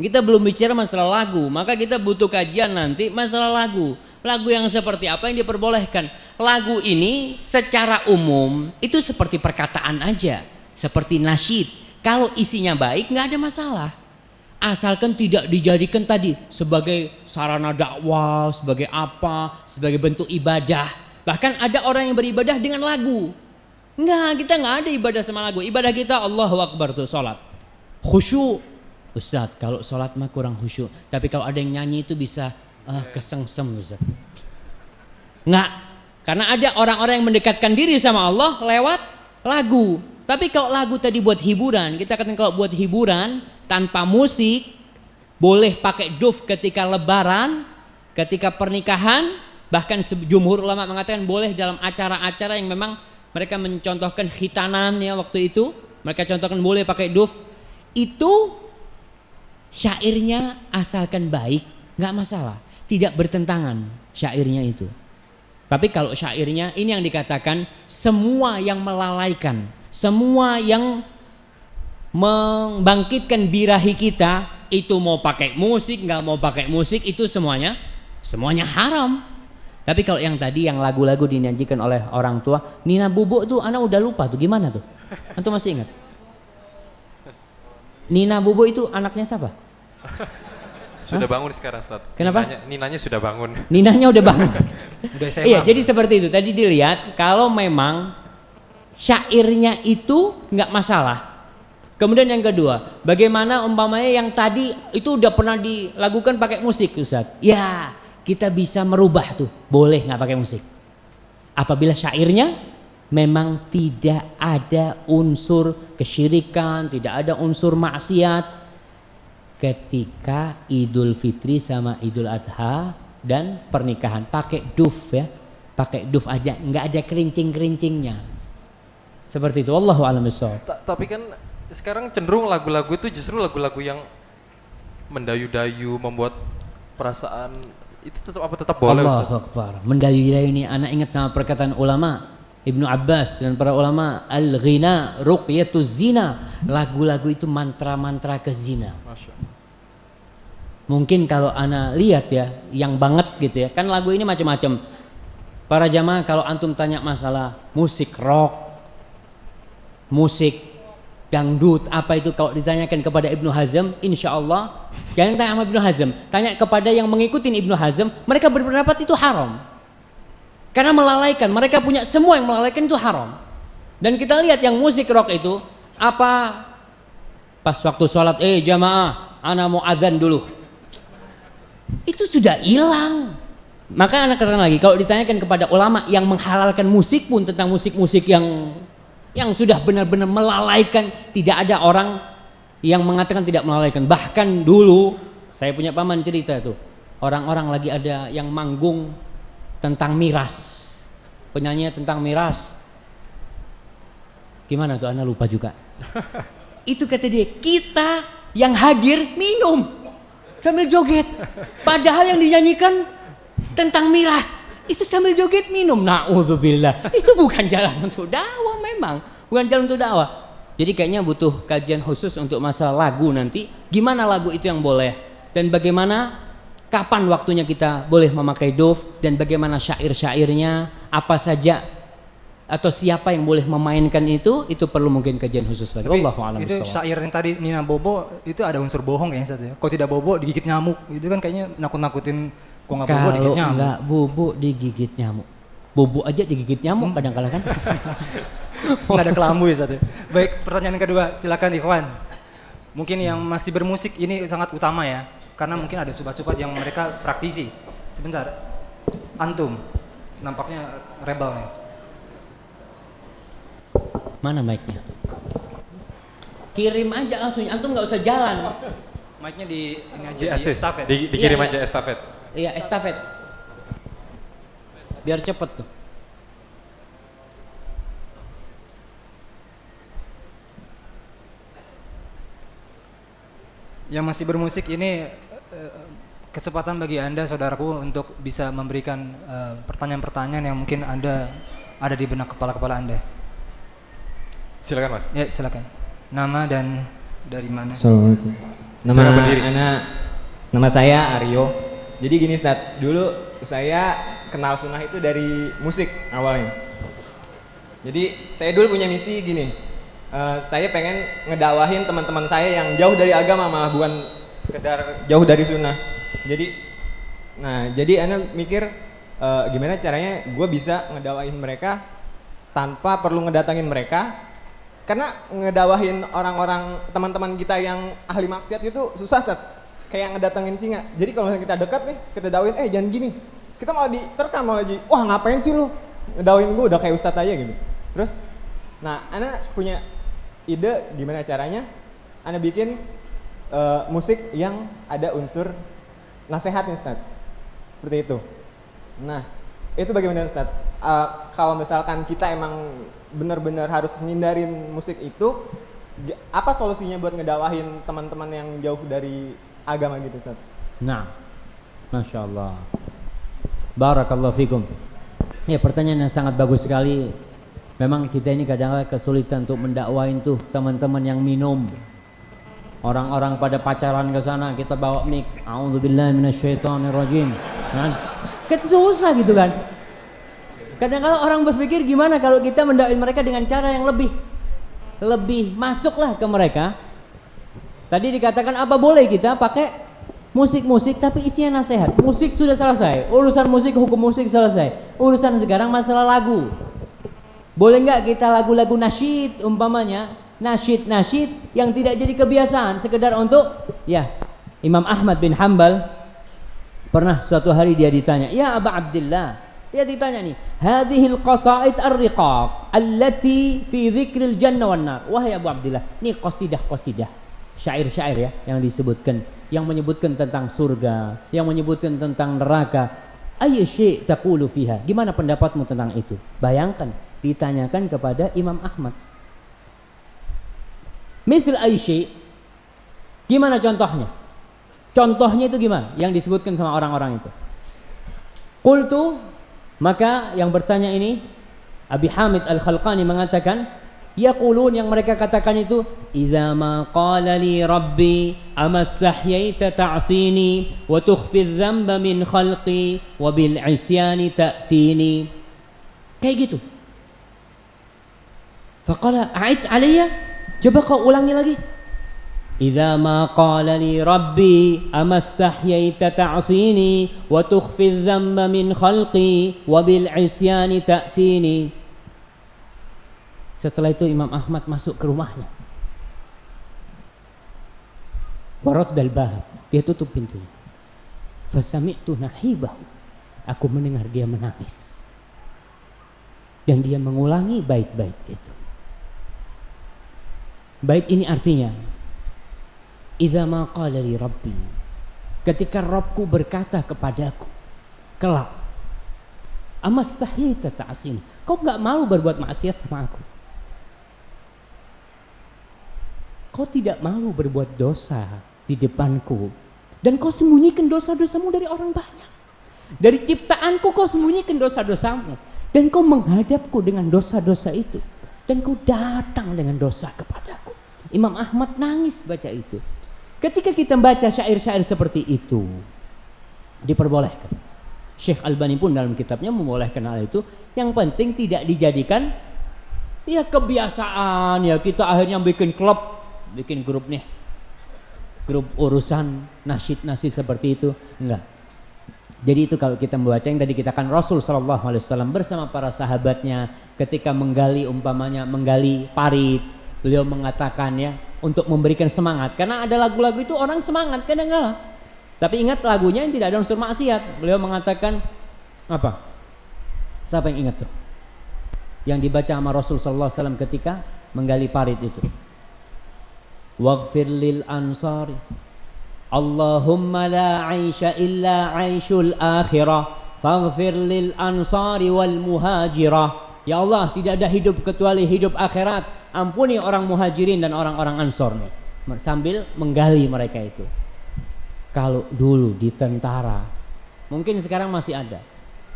Kita belum bicara masalah lagu, maka kita butuh kajian nanti masalah lagu. Lagu yang seperti apa yang diperbolehkan? Lagu ini secara umum itu seperti perkataan aja, seperti nasyid. Kalau isinya baik nggak ada masalah. Asalkan tidak dijadikan tadi sebagai sarana dakwah, sebagai apa, sebagai bentuk ibadah. Bahkan ada orang yang beribadah dengan lagu. Kita nggak ada ibadah sama lagu. Ibadah kita Allahu Akbar tuh sholat. Khusyuk. Ustadz, kalau sholat mah kurang khusyuk. Tapi kalau ada yang nyanyi itu bisa kesengsem Ustadz. Nggak. Karena ada orang-orang yang mendekatkan diri sama Allah lewat lagu. Tapi kalau lagu tadi buat hiburan, kita katakan kalau buat hiburan tanpa musik, boleh pakai duf ketika lebaran, ketika pernikahan, bahkan jumhur ulama mengatakan boleh dalam acara-acara yang memang mereka mencontohkan khitanan ya waktu itu, mereka contohkan boleh pakai duf. Itu syairnya asalkan baik, nggak masalah, tidak bertentangan syairnya itu. Tapi kalau syairnya ini yang dikatakan semua yang melalaikan, semua yang membangkitkan birahi kita, itu mau pakai musik, nggak mau pakai musik, itu semuanya haram. Tapi kalau yang tadi yang lagu-lagu dinyanyikan oleh orang tua, Nina Bobo tuh anak udah lupa tuh gimana tuh? Antum masih ingat? Nina Bobo itu anaknya siapa? Sudah bangun sekarang Ustaz. Kenapa? Ninanya sudah bangun. Ninanya udah bangun. Udah SMA. Iya, jadi seperti itu. Tadi dilihat kalau memang syairnya itu nggak masalah. Kemudian yang kedua, bagaimana umpamanya yang tadi itu udah pernah dilakukan pakai musik, Ustaz? Ya, kita bisa merubah tuh. Boleh nggak pakai musik? Apabila syairnya memang tidak ada unsur kesyirikan, tidak ada unsur maksiat. Ketika Idul Fitri sama Idul Adha dan pernikahan pakai duf ya, pakai duf aja, nggak ada kerincing-kerincingnya. Seperti itu, wallahu a'lam bishawab. Tapi kan sekarang cenderung lagu-lagu itu justru lagu-lagu yang mendayu-dayu, membuat perasaan itu tetap boleh Ustaz? Allahu Akbar. Mendayu-dayu ini anak ingat sama perkataan ulama Ibnu Abbas dan para ulama, al-ghina ruqyatuz zina. Lagu-lagu itu mantra-mantra ke zina. Mungkin kalau ana lihat ya, yang banget gitu ya. Kan lagu ini macam-macam. Para jamaah kalau antum tanya masalah musik rock, musik dangdut, apa itu kalau ditanyakan kepada Ibnu Hazm, insya Allah jangan tanya sama Ibnu Hazm, tanya kepada yang mengikuti Ibnu Hazm, mereka berpendapat itu haram. Karena melalaikan, mereka punya semua yang melalaikan itu haram. Dan kita lihat yang musik rock itu apa? Pas waktu sholat, jamaah, ana mau adzan dulu. Itu sudah hilang. Maka anak katakan lagi, kalau ditanyakan kepada ulama yang menghalalkan musik pun tentang musik-musik yang yang sudah benar-benar melalaikan. Tidak ada orang yang mengatakan tidak melalaikan. Bahkan dulu saya punya paman cerita tuh, orang-orang lagi ada yang manggung tentang miras, penyanyi tentang miras. Gimana tuh, Ana lupa juga. Itu kata dia, kita yang hadir minum sambil joget, padahal yang dinyanyikan tentang miras itu sambil joget minum. Na'udzubillah. Itu bukan jalan untuk dakwah, memang bukan jalan untuk dakwah. Jadi kayaknya butuh kajian khusus untuk masalah lagu nanti. Gimana lagu itu yang boleh, dan bagaimana, kapan waktunya kita boleh memakai duf, dan bagaimana syair-syairnya, apa saja atau siapa yang boleh memainkan itu perlu mungkin kajian khusus lagi. Wallahu a'lam Itu bishawab. syair yang tadi Nina bobo itu ada unsur bohong kayaknya Ustaz ya. Kalau tidak bobo digigit nyamuk. Itu kan kayaknya nakut-nakutin, kok nggak bobo digigit Kalau nyamuk. nggak bobo digigit nyamuk, bobo aja digigit nyamuk kadang-kala kan. Nggak ada kelambu ya Ustaz ya. Baik, pertanyaan kedua, silakan Ikhwan. Mungkin yang masih bermusik ini sangat utama ya, karena mungkin ada sobat-sobat yang mereka praktisi. Sebentar, antum nampaknya rebel nih. Mana mic-nya? Kirim aja langsung, antum nggak usah jalan. Mic-nya di ini aja, Di di assist, estafet. dikirim Iya, aja estafet. Iya, estafet. Biar cepet tuh. Yang masih bermusik ini kesempatan bagi Anda saudaraku untuk bisa memberikan pertanyaan-pertanyaan yang mungkin Anda ada di benak kepala-kepala Anda. Silakan Mas. Ya, silakan. Nama dan dari mana? Assalamualaikum. Silakan berdiri. Nama saya Aryo. Jadi gini Ustaz, dulu saya kenal sunnah itu dari musik awalnya. Jadi saya dulu punya misi gini, saya pengen ngedakwahin teman-teman saya yang jauh dari agama, malah bukan sekedar jauh dari sunnah. Jadi ana mikir gimana caranya gue bisa ngedakwahin mereka tanpa perlu ngedatangin mereka. Karena ngedawahin orang-orang teman-teman kita yang ahli maksiat itu susah, Tat. Kayak ngedatengin singa. Jadi kalau misalnya kita dekat nih, kita dakwain, jangan gini. Kita malah diterkam, malah jadi, wah ngapain sih lu ngedawain gue, udah kayak ustadz aja gitu. Terus, ana punya ide gimana caranya, ana bikin musik yang ada unsur nasihatnya, Ustaz. Seperti itu. Nah, itu bagaimana Ustaz? Kalau misalkan kita emang benar-benar harus ngindarin musik itu, apa solusinya buat ngedawahin teman-teman yang jauh dari agama gitu Ustaz? Nah, Masya Allah, Barakallahu fikum. Ya, pertanyaan yang sangat bagus sekali. Memang kita ini kadang-kadang kesulitan untuk mendakwain tuh teman-teman yang minum. Orang-orang pada pacaran ke sana, kita bawa mic, a'udzubillahi minasyaitonirrajim. Kan? Susah gitu kan. Kadang-kadang orang berpikir gimana kalau kita mendakwain mereka dengan cara yang lebih masuklah ke mereka. Tadi dikatakan apa boleh kita pakai musik-musik tapi isinya nasihat. Musik sudah selesai, urusan musik, hukum musik selesai. Urusan sekarang masalah lagu. Boleh nggak kita lagu-lagu nasyid umpamanya, nasyid yang tidak jadi kebiasaan, sekedar untuk ya. Imam Ahmad bin Hanbal pernah suatu hari dia ditanya, ya Aba Abdillah, dia ditanya nih, hadhil qasaid ar-riqaq allati fi dzikril jannah wan nar. Wahai Abu Abdillah, ini qasidah syair-syair ya yang disebutkan, yang menyebutkan tentang surga, yang menyebutkan tentang neraka. Ayy syai' taqulu fiha, gimana pendapatmu tentang itu? Bayangkan ditanyakan kepada Imam Ahmad. Mithl ayy syai', gimana contohnya? Contohnya itu gimana yang disebutkan sama orang-orang itu? Qultu, maka yang bertanya ini Abi Hamid Al-Khalqani mengatakan, yaqulun, yang mereka katakan itu, idza ma qala li rabbi amastahyaita ta'sini wa tukhfi adh-dhanba min khalqi wa bil isyani ta'tini. Kayak gitu. Faqala a'id alayya, coba kau ulangi lagi. Idza ma qala li rabbi amastahyaita ta'sini wa tukhfi adh-dhanba min khalqi wa bil isyani ta'tini. Setelah itu Imam Ahmad masuk ke rumahnya. Waraddal bab, dia tutup pintunya. Fasami'tu nahibahu, aku mendengar dia menangis. Dan dia mengulangi bait-bait itu. Baik, ini artinya idza ma qala li rabbi, ketika Rabbku berkata kepadaku kelak, amastahita ta'sin, kau enggak malu berbuat maksiat sama aku? Kau tidak malu berbuat dosa di depanku, dan kau sembunyikan dosa-dosamu dari orang banyak. Dari ciptaanku kau sembunyikan dosa-dosamu, dan kau menghadapku dengan dosa-dosa itu, dan kau datang dengan dosa kepadaku. Imam Ahmad nangis baca itu. Ketika kita baca syair-syair seperti itu, diperbolehkan. Syekh Albani pun dalam kitabnya membolehkan hal itu. Yang penting tidak dijadikan ya kebiasaan, ya kita akhirnya bikin klub, bikin grup nih, grup urusan nasyid-nasyid seperti itu. Enggak. Jadi itu kalau kita membaca yang tadi kita kan Rasul sallallahu alaihi wasallam bersama para sahabatnya ketika menggali, umpamanya menggali parit, beliau mengatakan ya untuk memberikan semangat, karena ada lagu-lagu itu orang semangat kadang-kala, tapi ingat lagunya yang tidak ada unsur maksiat. Beliau mengatakan apa? Siapa yang ingat tuh? Yang dibaca sama Rasul sallallahu alaihi wasallam ketika menggali parit itu. Waghfir lil ansari Allahumma la 'aisha illa 'aishul akhirah faghfir lil ansari wal muhajirah. Ya Allah, tidak ada hidup kecuali hidup akhirat. Ampuni orang muhajirin dan orang-orang ansor nih. Sambil menggali mereka itu. Kalau dulu di tentara, mungkin sekarang masih ada.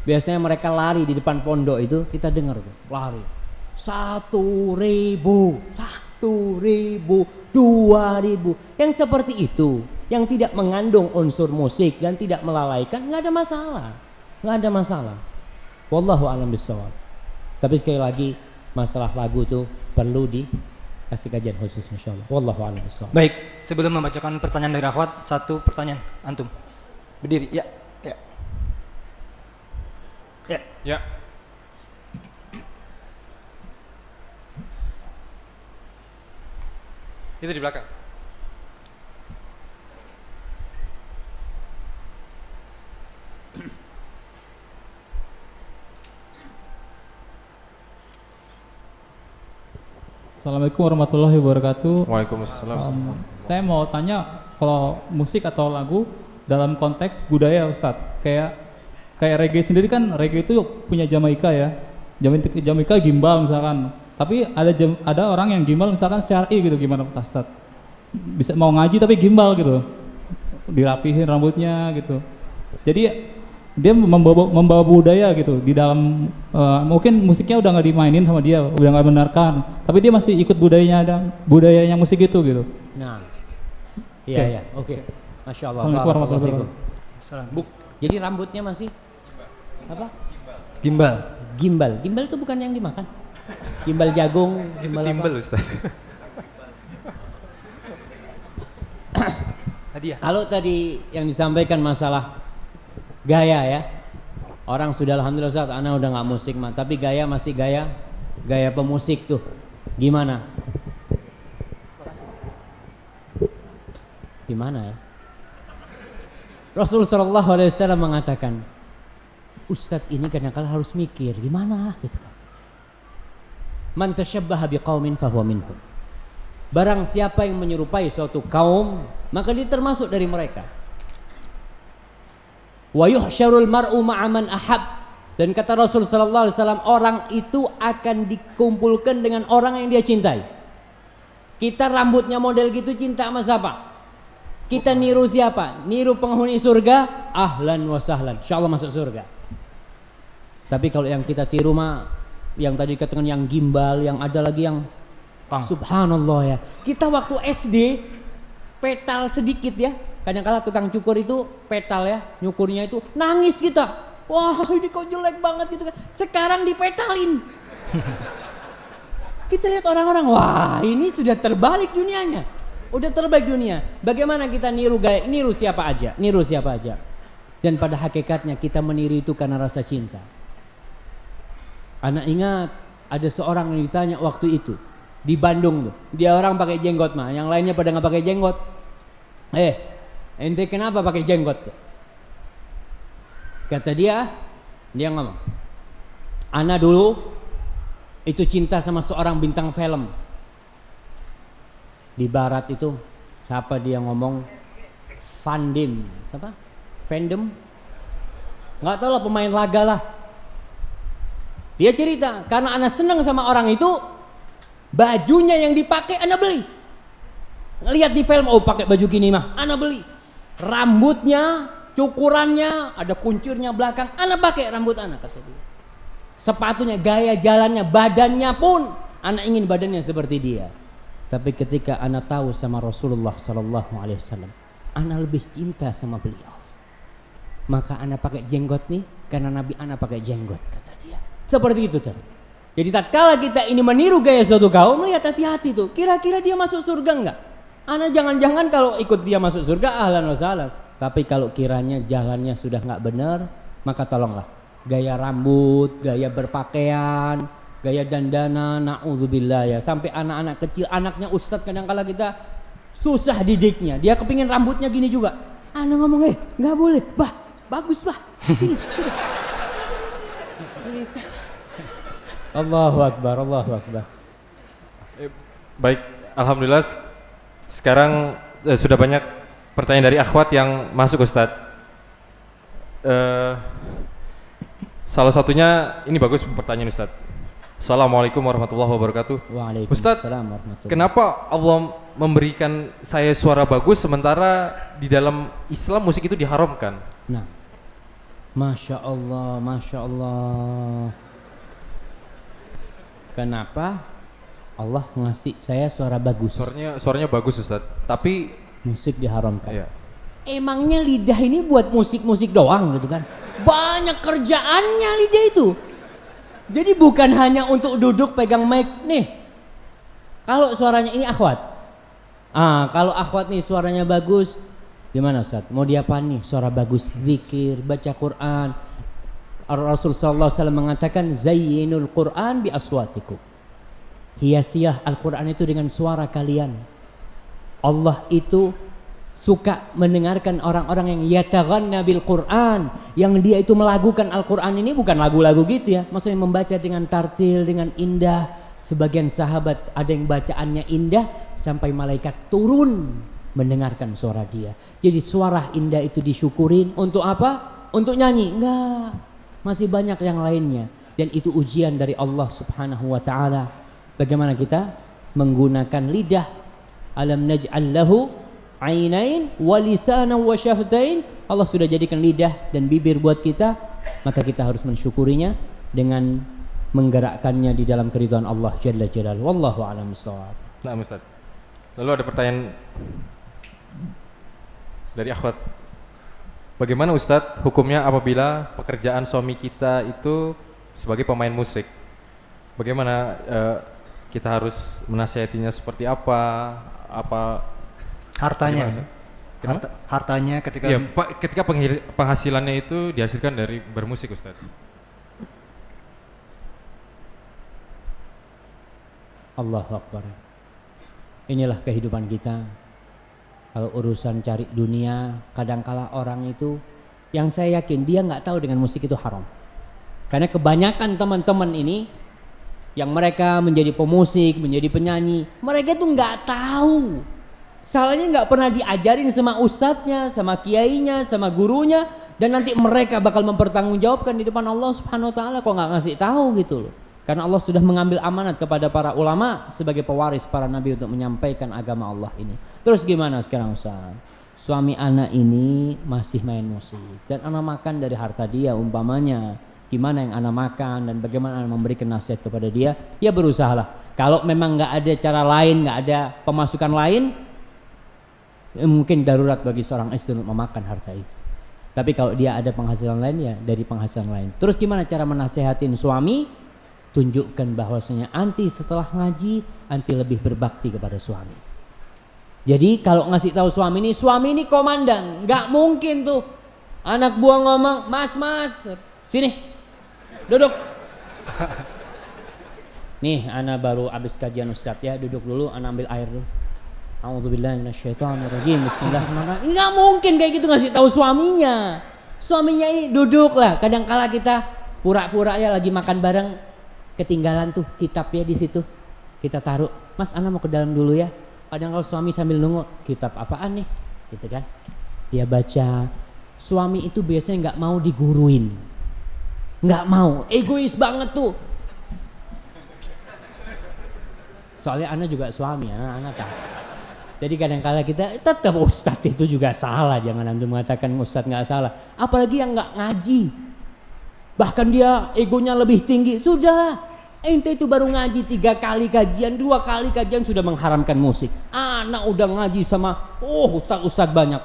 Biasanya mereka lari di depan pondok itu, kita dengar tuh, lari. 1.000, 1.000, 2.000. Yang seperti itu, yang tidak mengandung unsur musik dan tidak melalaikan, nggak ada masalah, nggak ada masalah. Wallahu a'lam bishawab. Tapi sekali lagi, masalah lagu itu perlu dikasih kajian khusus insyaallah. Wallahu a'lam bishawab. Baik, sebelum membacakan pertanyaan dari akhwat, satu pertanyaan antum. Berdiri, ya. Ya. Itu di belakang. Assalamualaikum warahmatullahi wabarakatuh. Waalaikumsalam. Saya mau tanya, kalau musik atau lagu dalam konteks budaya Ustadz, kayak reggae sendiri kan, reggae itu punya Jamaika ya. Jamaika gimbal misalkan. Tapi ada orang yang gimbal misalkan syar'i gitu, gimana Pak Ustadz? Bisa mau ngaji tapi gimbal gitu. Dirapihin rambutnya gitu. Jadi dia membawa budaya gitu di dalam, mungkin musiknya udah nggak dimainin sama dia, udah nggak benarkan, tapi dia masih ikut budayanya musik itu gitu. Nah, iya, oke. Masya Allah. Assalamualaikum warahmatullahi wabarakatuh. Jadi rambutnya masih apa? Gimbal. Gimbal itu bukan yang dimakan. Gimbal jagung, gimbal Itu timbel, apa? Ustaz. Hadiah. Kalau tadi yang disampaikan masalah gaya ya, orang sudah alhamdulillah Ustaz, ana udah nggak musik mah, tapi gaya masih gaya pemusik tuh. Gimana? Gimana ya? Rasul sallallahu alaihi wasallam mengatakan, Ustadz ini kadang-kadang harus mikir gimana gitu. Man tasyabbaha biqaumin fahuwa minhum. Barang siapa yang menyerupai suatu kaum, maka dia termasuk dari mereka. Wa yuhsyarul mar'u ma'a man ahab. Dan kata Rasul sallallahu alaihi wasallam, orang itu akan dikumpulkan dengan orang yang dia cintai. Kita rambutnya model gitu, cinta sama siapa? Kita niru siapa? Niru penghuni surga, ahlan wa sahlan, insyaallah masuk surga. Tapi kalau yang kita tiru mah, yang tadi dikatakan yang gimbal, yang ada lagi yang subhanallah ya. Kita waktu SD petal sedikit ya, kadang-kala tukang cukur itu petal ya, nyukurnya itu nangis kita. Wah ini kok jelek banget gitu kan. Sekarang dipetalin. Kita lihat orang-orang, wah ini sudah terbalik dunianya. Udah terbalik dunia. Bagaimana kita niru gaya, niru siapa aja. Dan pada hakikatnya kita meniru itu karena rasa cinta. Anak ingat ada seorang yang ditanya waktu itu di Bandung tuh. Dia orang pakai jenggot mah, yang lainnya pada nggak pakai jenggot. Ente kenapa pakai jenggot tuh? Kata dia ngomong, ana dulu itu cinta sama seorang bintang film. Di barat itu siapa dia ngomong fandom, apa? Fandom? Nggak tahu lah, pemain laga lah. Dia cerita, karena ana seneng sama orang itu, bajunya yang dipakai ana beli. Ngelihat di film, oh pakai baju gini mah, ana beli. Rambutnya, cukurannya, ada kuncirnya belakang, ana pakai rambut ana, kata dia. Sepatunya, gaya jalannya, badannya pun, ana ingin badannya seperti dia. Tapi ketika ana tahu sama Rasulullah sallallahu alaihi wasallam, ana lebih cinta sama beliau. Maka ana pakai jenggot nih karena Nabi ana pakai jenggot, kata dia. Seperti itu tadi. Jadi tatkala kita ini meniru gaya suatu kaum, lihat hati-hati tuh. Kira-kira dia masuk surga enggak? Ana jangan-jangan kalau ikut dia masuk surga ahlan wa sahlan. Tapi kalau kiranya jalannya sudah enggak benar, maka tolonglah gaya rambut, gaya berpakaian, gaya dandana, na'udzubillah ya. Sampai anak-anak kecil, anaknya ustadz kadang-kala kita susah didiknya. Dia kepingin rambutnya gini juga. Ana ngomong, nggak boleh, bah, bagus bah. Gini. Allahu Akbar, Allahu Akbar. Baik, alhamdulillah sekarang sudah banyak pertanyaan dari akhwat yang masuk Ustadz. Salah satunya ini bagus pertanyaan Ustadz. Assalamualaikum warahmatullahi wabarakatuh. Ustadz, kenapa Allah memberikan saya suara bagus sementara di dalam Islam musik itu diharamkan? Nah, Masya Allah, Masya Allah. Kenapa Allah ngasih saya suara bagus? Suaranya bagus Ustadz, tapi musik diharamkan. Iya. Emangnya lidah ini buat musik-musik doang gitu kan? Banyak kerjaannya lidah itu. Jadi bukan hanya untuk duduk pegang mic nih. Kalau suaranya ini akhwat. Kalau akhwat nih suaranya bagus, gimana Ustaz? Mau diapain nih? Suara bagus, zikir, baca Quran. Rasul sallallahu alaihi wasallam mengatakan zayyinul Quran bi aswatikum. Hiasilah Al-Quran itu dengan suara kalian. Allah itu suka mendengarkan orang-orang yang yataghanna bil Quran, yang dia itu melagukan Al-Quran ini bukan lagu-lagu gitu ya, maksudnya membaca dengan tartil, dengan indah. Sebagian sahabat ada yang bacaannya indah sampai malaikat turun mendengarkan suara dia. Jadi suara indah itu disyukurin untuk apa? Untuk nyanyi? Enggak, masih banyak yang lainnya, dan itu ujian dari Allah Subhanahu wa taala. Bagaimana kita menggunakan lidah? Alam naj'al lahu ainain wa lisanan wa syaftain. Allah sudah jadikan lidah dan bibir buat kita, maka kita harus mensyukurinya dengan menggerakkannya di dalam keridhaan Allah Jalla Jalaluhu. Wallahu a'lam bishawab. Nah, Ustaz. Lalu ada pertanyaan dari akhwat. Bagaimana Ustaz hukumnya apabila pekerjaan suami kita itu sebagai pemain musik? Bagaimana kita harus menasihatinya seperti apa? Hartanya, hartanya ketika ya, ketika penghasilannya itu dihasilkan dari bermusik Ustaz. Allahu Akbar. Inilah kehidupan kita. Kalau urusan cari dunia, kadangkala orang itu, yang saya yakin dia nggak tahu dengan musik itu haram. Karena kebanyakan teman-teman ini yang mereka menjadi pemusik, menjadi penyanyi, mereka tuh nggak tahu. Salahnya nggak pernah diajarin sama ustadznya, sama kiainya, sama gurunya, dan nanti mereka bakal mempertanggungjawabkan di depan Allah Subhanahu wa taala kok nggak ngasih tahu gitu loh. Karena Allah sudah mengambil amanat kepada para ulama sebagai pewaris para nabi untuk menyampaikan agama Allah ini. Terus gimana sekarang Ustaz? Suami anak ini masih main musik dan anak makan dari harta dia umpamanya. Gimana yang anak makan dan bagaimana anak memberikan nasihat kepada dia? Ya berusahalah. Kalau memang nggak ada cara lain, nggak ada pemasukan lain, mungkin darurat bagi seorang istri untuk memakan harta itu. Tapi kalau dia ada penghasilan lain, ya dari penghasilan lain. Terus gimana cara menasehatin suami? Tunjukkan bahwasanya anti setelah ngaji, anti lebih berbakti kepada suami. Jadi kalau ngasih tahu suami ini komandan, nggak mungkin tuh anak buah ngomong, mas, sini, duduk. Nih, anak baru habis kajian Ustadz ya, duduk dulu, anak ambil air dulu. A'udzubillahi minasyaitonirrajim. Bismillahirrahmanirrahim. Nggak mungkin kayak gitu ngasih tahu suaminya. Suaminya ini duduk lah. Kadang-kala kita pura-pura ya lagi makan bareng. Ketinggalan tuh kitabnya di situ, kita taruh. Mas, ana mau ke dalam dulu ya. Kadang kalau suami sambil nunggu, kitab apaan nih? Gitu kan. Dia baca. Suami itu biasanya nggak mau diguruin. Nggak mau, egois banget tuh. Soalnya anak juga suami, anak tahu. Jadi kadang-kala kita tetap ustadz itu juga salah. Jangan antum mengatakan ustadz nggak salah. Apalagi yang nggak ngaji. Bahkan dia egonya lebih tinggi. Sudahlah, ente itu baru ngaji 3 kali kajian, 2 kali kajian sudah mengharamkan musik. Anak udah ngaji sama ustadz banyak,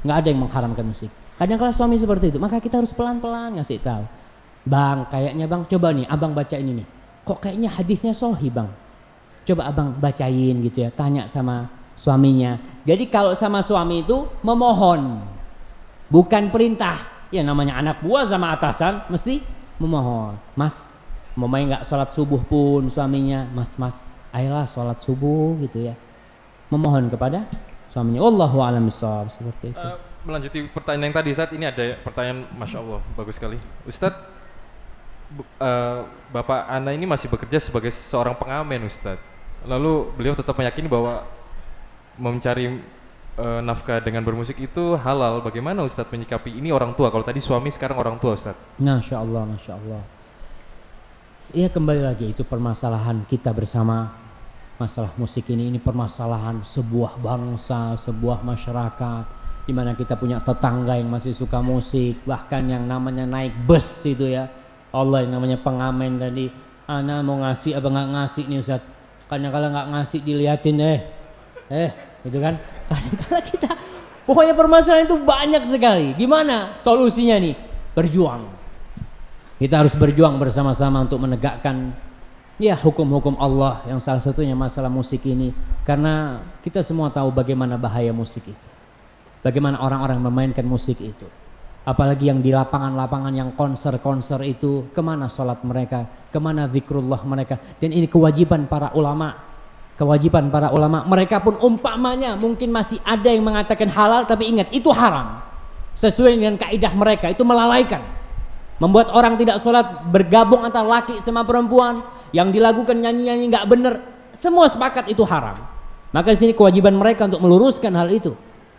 nggak ada yang mengharamkan musik. Kadang-kala suami seperti itu. Maka kita harus pelan-pelan ngasih tahu. Bang, kayaknya bang, coba nih abang baca ini nih. Kok kayaknya hadisnya sahih bang. Coba abang bacain gitu ya. Tanya sama suaminya. Jadi kalau sama suami itu memohon, bukan perintah. Ya namanya anak buah sama atasan mesti memohon. Mas, mamanya nggak sholat subuh pun suaminya, mas, ayolah sholat subuh gitu ya. Memohon kepada suaminya. Wallahu a'lam bishawab, seperti itu. Melanjuti pertanyaan yang tadi, Ustadz, ini ada pertanyaan, Masya Allah, bagus sekali. Ustadz, Bapak Ana ini masih bekerja sebagai seorang pengamen, Ustadz. Lalu beliau tetap meyakini bahwa mencari nafkah dengan bermusik itu halal. Bagaimana Ustadz menyikapi ini orang tua? Kalau tadi suami, sekarang orang tua, Ustadz. Masya Allah, Masya Allah. Iya, kembali lagi, itu permasalahan kita bersama. Masalah musik ini permasalahan sebuah bangsa, sebuah masyarakat, di mana kita punya tetangga yang masih suka musik, bahkan yang namanya naik bus itu ya. Allah, yang namanya pengamen tadi, Ana mau ngasih apa nggak ngasih nih Ustadz? Kadang-kala nggak ngasih diliatin gitu kan. Kadang-kala kita, pokoknya permasalahan itu banyak sekali. Gimana solusinya nih? Berjuang. Kita harus berjuang bersama-sama untuk menegakkan ya hukum-hukum Allah, yang salah satunya masalah musik ini. Karena kita semua tahu bagaimana bahaya musik itu. Bagaimana orang-orang memainkan musik itu. Apalagi yang di lapangan-lapangan, yang konser-konser itu, kemana sholat mereka, kemana zikrullah mereka. Dan ini kewajiban para ulama. Kewajiban para ulama. Mereka pun umpamanya mungkin masih ada yang mengatakan halal, tapi ingat itu haram. Sesuai dengan kaidah mereka, itu melalaikan. Membuat orang tidak sholat, bergabung antara laki sama perempuan, yang dilakukan nyanyi-nyanyi nggak bener, semua sepakat itu haram. Maka di sini kewajiban mereka untuk meluruskan hal itu.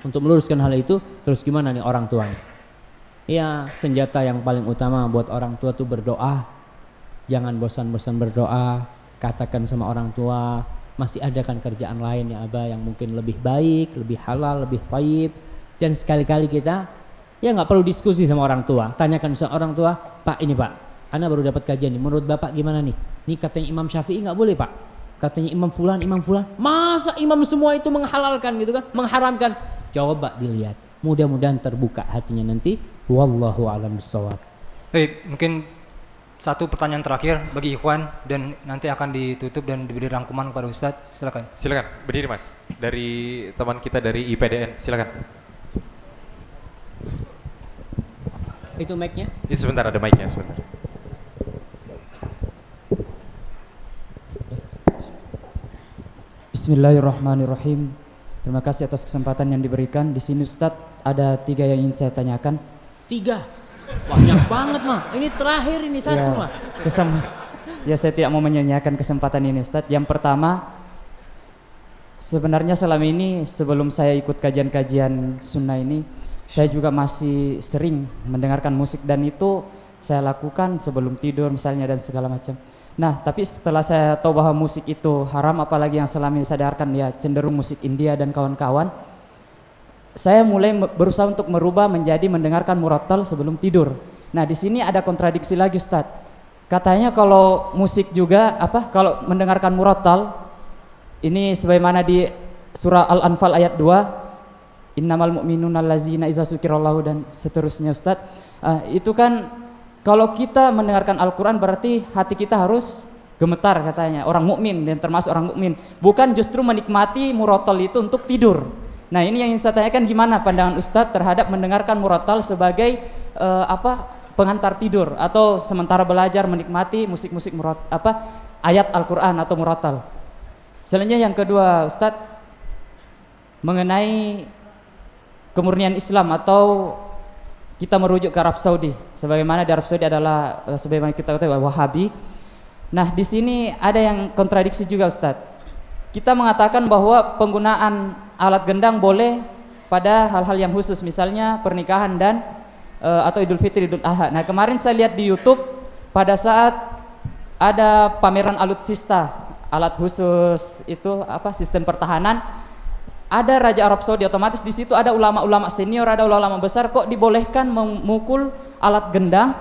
Untuk meluruskan hal itu, terus gimana nih orang tuanya? Ya, senjata yang paling utama buat orang tua itu berdoa. Jangan bosan-bosan berdoa. Katakan sama orang tua, masih ada kan kerjaan lain ya Abah yang mungkin lebih baik, lebih halal, lebih thayyib. Dan sekali-kali kita ya nggak perlu diskusi sama orang tua. Tanyakan sama orang tua, Pak ini Pak, Ana baru dapat kajian nih. Menurut Bapak gimana nih? Nih katanya Imam Syafi'i nggak boleh Pak. Katanya Imam Fulan. Masa imam semua itu menghalalkan gitu kan? Mengharamkan. Coba dilihat. Mudah-mudahan terbuka hatinya nanti. Wallahu a'lam bishawab. Baik, mungkin satu pertanyaan terakhir bagi Ikhwan dan nanti akan ditutup dan diberi rangkuman kepada Ustadz. Silakan. Silakan, berdiri Mas. Dari teman kita dari IPDN, silakan. Itu mic-nya? Ini sebentar, ada mic-nya sebentar. Bismillahirrahmanirrahim. Terima kasih atas kesempatan yang diberikan. Di sini Ustadz ada 3 yang ingin saya tanyakan. 3? Banyak banget mah. Ini terakhir ini satu mah. Ya saya tidak mau menyanyiakan kesempatan ini Ustadz. Yang pertama, sebenarnya selama ini sebelum saya ikut kajian-kajian sunnah ini, saya juga masih sering mendengarkan musik dan itu saya lakukan sebelum tidur misalnya dan segala macam. Nah, tapi setelah saya tahu bahwa musik itu haram, apalagi yang selama ini saya dengarkan ya cenderung musik India dan kawan-kawan, saya mulai berusaha untuk merubah menjadi mendengarkan murattal sebelum tidur. Nah, di sini ada kontradiksi lagi Ustadz. Katanya kalau musik juga kalau mendengarkan murattal ini sebagaimana di surah Al-Anfal ayat 2, innamal mu'minuna allazina iza dzukirallahu dan seterusnya Ustadz. Itu kan kalau kita mendengarkan Al-Quran berarti hati kita harus gemetar katanya, orang mukmin dan termasuk orang mukmin, bukan justru menikmati murattal itu untuk tidur. Nah, ini yang ingin saya tanyakan, gimana pandangan Ustadz terhadap mendengarkan murattal sebagai pengantar tidur atau sementara belajar menikmati musik-musik ayat Al-Quran atau murattal. Selanjutnya yang kedua Ustadz, mengenai kemurnian Islam atau kita merujuk ke Arab Saudi, sebagaimana di Arab Saudi adalah sebagaimana kita ketahui Wahabi. Nah, di sini ada yang kontradiksi juga Ustadz. kita mengatakan bahwa penggunaan alat gendang boleh pada hal-hal yang khusus, misalnya pernikahan dan atau Idul Fitri, Idul Adha. Nah, kemarin saya lihat di YouTube pada saat ada pameran alutsista, alat khusus itu apa, sistem pertahanan, ada Raja Arab Saudi, otomatis di situ ada ulama-ulama senior, ada ulama besar, kok dibolehkan memukul alat gendang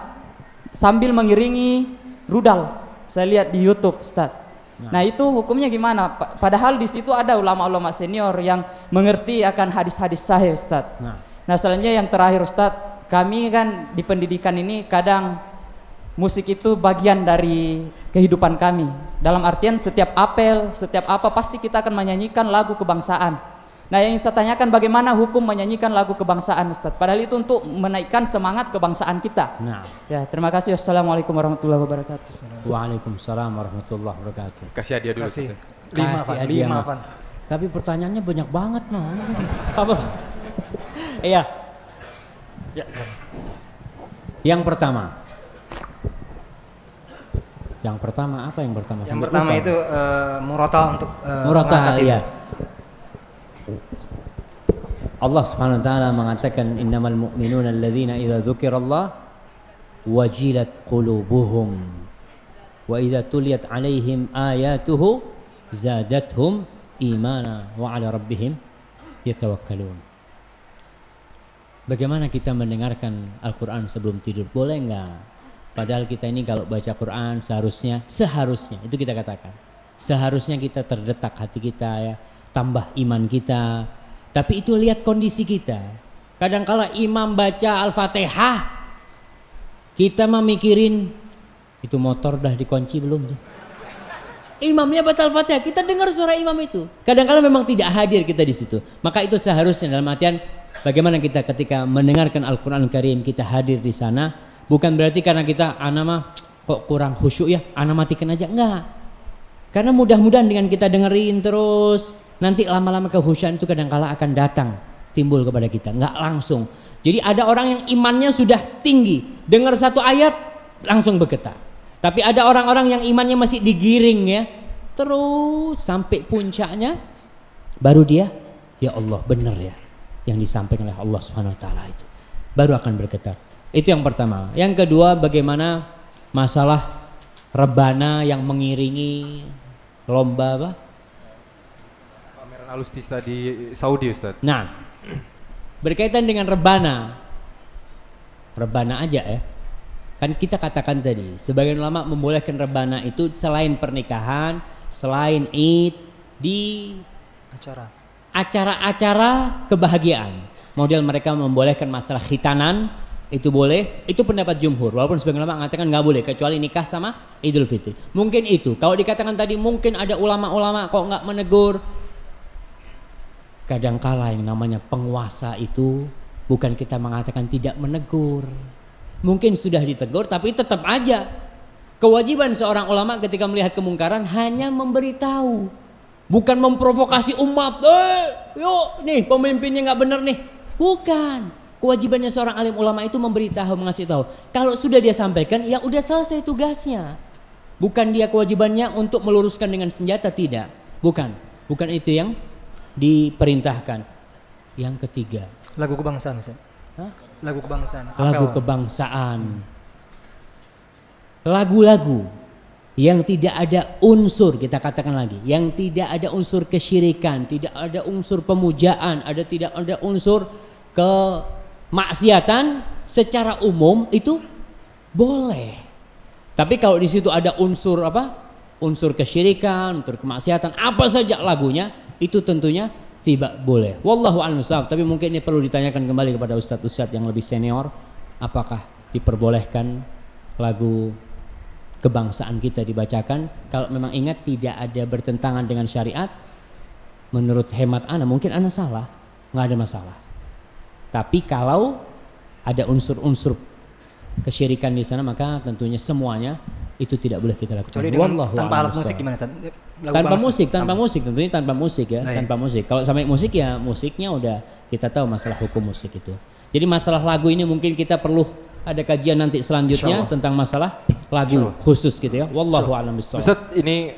sambil mengiringi rudal. Saya lihat di YouTube, Ustaz. Nah, itu hukumnya gimana? Padahal di situ ada ulama-ulama senior yang mengerti akan hadis-hadis sahih, Ustaz. Nah, selanjutnya yang terakhir, Ustaz, kami kan di pendidikan ini kadang musik itu bagian dari kehidupan kami. Dalam artian setiap apel, setiap apa pasti kita akan menyanyikan lagu kebangsaan. Nah, yang saya tanyakan, bagaimana hukum menyanyikan lagu kebangsaan, Ustaz? Padahal itu untuk menaikkan semangat kebangsaan kita. Nah. Ya, terima kasih. Wassalamualaikum warahmatullahi wabarakatuh. Waalaikumsalam warahmatullahi wabarakatuh. Kasih hadiah dulu. Kasih. Ustaz. 5, Van. 5, Van. Tapi pertanyaannya banyak banget, noh. Apa? Iya. Yang pertama. Yang pertama apa yang pertama? Yang pertama itu murata untuk murata, mengangkat itu. ya. Allah Subhanahu wa taala mengatakan innamal mu'minuna alladzina idza dzukirallah wajilat qulubuhum wa idza tuliyat alaihim ayatuhu zadatuhum imana wa ala rabbihim yatawakkalun. Bagaimana kita mendengarkan Al-Qur'an sebelum tidur? Boleh enggak? Padahal kita ini kalau baca Quran seharusnya itu kita katakan, seharusnya kita terdetak hati kita, ya, tambah iman kita. Tapi itu lihat kondisi kita. Kadang-kala imam baca Al-Fatihah, kita memikirin itu motor dah dikunci belum tuh. Imamnya baca Al-Fatihah, kita dengar suara imam itu. Kadang-kala memang tidak hadir kita di situ. Maka itu seharusnya dalam artian bagaimana kita ketika mendengarkan Al-Qur'an Al-Karim kita hadir di sana, bukan berarti karena kita ana mah kok kurang khusyuk ya, ana matikan aja, enggak. Karena mudah-mudahan dengan kita dengerin terus, nanti lama-lama kehusyuan itu kadang-kala akan datang timbul kepada kita, nggak langsung. Jadi ada orang yang imannya sudah tinggi, dengar satu ayat langsung bergetar. Tapi ada orang-orang yang imannya masih digiring, ya, terus sampai puncaknya baru dia, ya Allah benar ya yang disampaikan oleh Allah Subhanahu wa taala itu, baru akan bergetar. Itu yang pertama. Yang kedua, bagaimana masalah rebana yang mengiringi lomba apa? Alutsista di Saudi, Ustaz. Nah, berkaitan dengan rebana aja ya. Kan kita katakan tadi, sebagian ulama membolehkan rebana itu selain pernikahan, selain Id, di acara-acara kebahagiaan. Model mereka membolehkan masalah khitanan, itu boleh, itu pendapat jumhur. Walaupun sebagian ulama mengatakan nggak boleh kecuali nikah sama Idul Fitri. Mungkin itu. Kalau dikatakan tadi mungkin ada ulama-ulama kok nggak menegur. Kadangkala yang namanya penguasa itu bukan kita mengatakan tidak menegur. Mungkin sudah ditegur tapi tetap aja kewajiban seorang ulama ketika melihat kemungkaran hanya memberitahu, bukan memprovokasi umat. Yuk nih pemimpinnya nggak benar nih. Bukan. Kewajibannya seorang alim ulama itu memberitahu, mengasih tahu. Kalau sudah dia sampaikan, ya udah selesai tugasnya. Bukan dia kewajibannya untuk meluruskan dengan senjata, tidak. Bukan itu yang diperintahkan. Yang ketiga, lagu kebangsaan, Ustaz. Hah? Lagu kebangsaan. Lagu kebangsaan. Lagu-lagu yang tidak ada unsur, kita katakan lagi, yang tidak ada unsur kesyirikan, tidak ada unsur pemujaan, tidak ada unsur kemaksiatan, secara umum itu boleh. Tapi kalau di situ ada unsur apa? Unsur kesyirikan, unsur kemaksiatan, apa saja lagunya, itu tentunya tidak boleh. Wallahu a'lam bishawab. Tapi mungkin ini perlu ditanyakan kembali kepada ustadz-ustadz yang lebih senior, apakah diperbolehkan lagu kebangsaan kita dibacakan? Kalau memang ingat tidak ada bertentangan dengan syariat, menurut hemat ana mungkin ana salah, nggak ada masalah. Tapi kalau ada unsur-unsur kesyirikan di sana, maka tentunya semuanya itu tidak boleh kita lakukan. Kecuali dengan tanpa alat musik gimana, Ustaz? Tanpa musik tentunya tanpa musik ya, tanpa musik. Kalau sampai musik ya musiknya udah kita tahu masalah hukum musik itu. Jadi masalah lagu ini mungkin kita perlu ada kajian nanti selanjutnya tentang masalah lagu khusus gitu ya. Wallahu a'lam bishawab. Ustaz, ini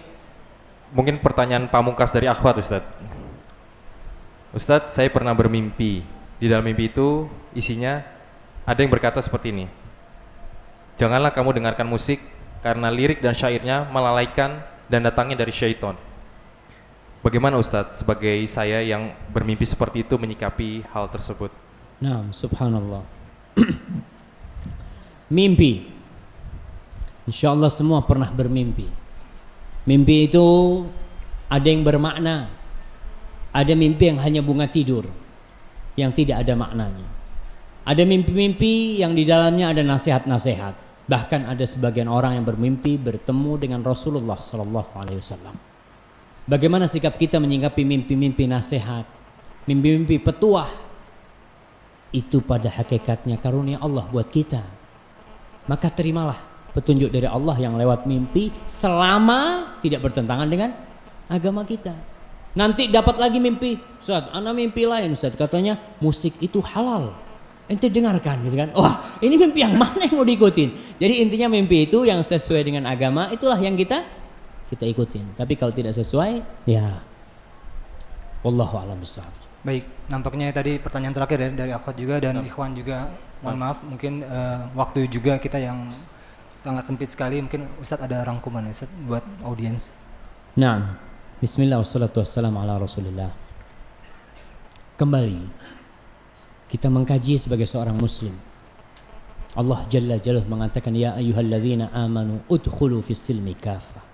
mungkin pertanyaan pamungkas dari akhwat Ustadz. Ustadz, saya pernah bermimpi. Di dalam mimpi itu isinya ada yang berkata seperti ini. Janganlah kamu dengarkan musik karena lirik dan syairnya melalaikan dan datangnya dari syaitan. Bagaimana Ustadz sebagai saya yang bermimpi seperti itu menyikapi hal tersebut? Nah, subhanallah. Mimpi. Insya Allah semua pernah bermimpi. Mimpi itu ada yang bermakna. Ada mimpi yang hanya bunga tidur, yang tidak ada maknanya. Ada mimpi-mimpi yang di dalamnya ada nasihat-nasihat. Bahkan ada sebagian orang yang bermimpi bertemu dengan Rasulullah SAW. Bagaimana sikap kita menyikapi mimpi-mimpi nasihat, mimpi-mimpi petuah? Itu pada hakikatnya karunia Allah buat kita. Maka terimalah petunjuk dari Allah yang lewat mimpi selama tidak bertentangan dengan agama kita. Nanti dapat lagi mimpi, Ustaz, ana mimpi lain Ustaz, katanya musik itu halal. Ente dengarkan gitu kan. Wah, ini mimpi yang mana yang mau diikutin? Jadi intinya mimpi itu yang sesuai dengan agama itulah yang kita ikutin. Tapi kalau tidak sesuai, ya wallahu a'lam bishawab. Baik, nampaknya tadi pertanyaan terakhir dari akhwat juga dan ikhwan juga. Mohon maaf, mungkin waktu juga kita yang sangat sempit sekali. Mungkin Ustadz ada rangkuman ya Ustadz buat audiens. Nah, bismillah wassalatu wassalamu ala rasulillah. Kembali kita mengkaji sebagai seorang muslim. Allah Jalla Jalaluhu mengatakan, ya ayyuhalladzina amanu udkhulu fis silmi kafah.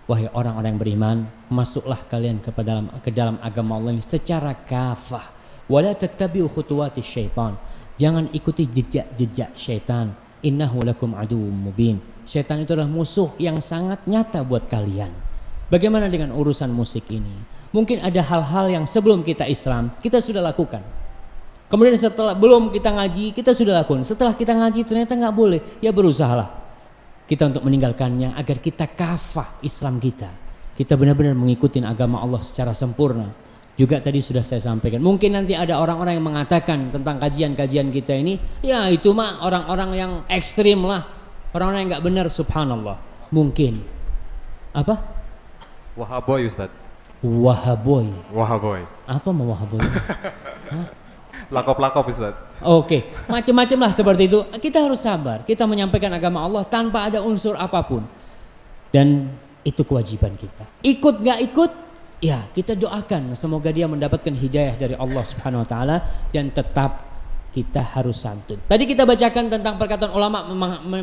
Wahai orang-orang yang beriman, masuklah kalian ke dalam agama Allah ini secara kafah. Wala tattabi'u khutuwatis syaitan. Jangan ikuti jejak-jejak syaitan. Innahu lakum aduwwum mubin. Syaitan itu adalah musuh yang sangat nyata buat kalian. Bagaimana dengan urusan musik ini? Mungkin ada hal-hal yang sebelum kita Islam kita sudah lakukan. Kemudian setelah belum kita ngaji kita sudah lakukan. Setelah kita ngaji ternyata nggak boleh. Ya berusahalah kita untuk meninggalkannya agar kita kafah Islam kita. Kita benar-benar mengikuti agama Allah secara sempurna. Juga tadi sudah saya sampaikan. Mungkin nanti ada orang-orang yang mengatakan tentang kajian-kajian kita ini, ya itu mah orang-orang yang ekstrim lah, orang-orang yang nggak benar. Subhanallah. Mungkin apa? Wahaboy Ustadz. Wahaboy. Wahaboy. Apa mau wahaboy? Lakop-lakop Ustadz. Oke, macam-macam lah seperti itu. Kita harus sabar. Kita menyampaikan agama Allah tanpa ada unsur apapun. Dan itu kewajiban kita. Ikut nggak ikut, ya kita doakan semoga dia mendapatkan hidayah dari Allah Subhanahu Wa Taala dan tetap kita harus santun. Tadi kita bacakan tentang perkataan ulama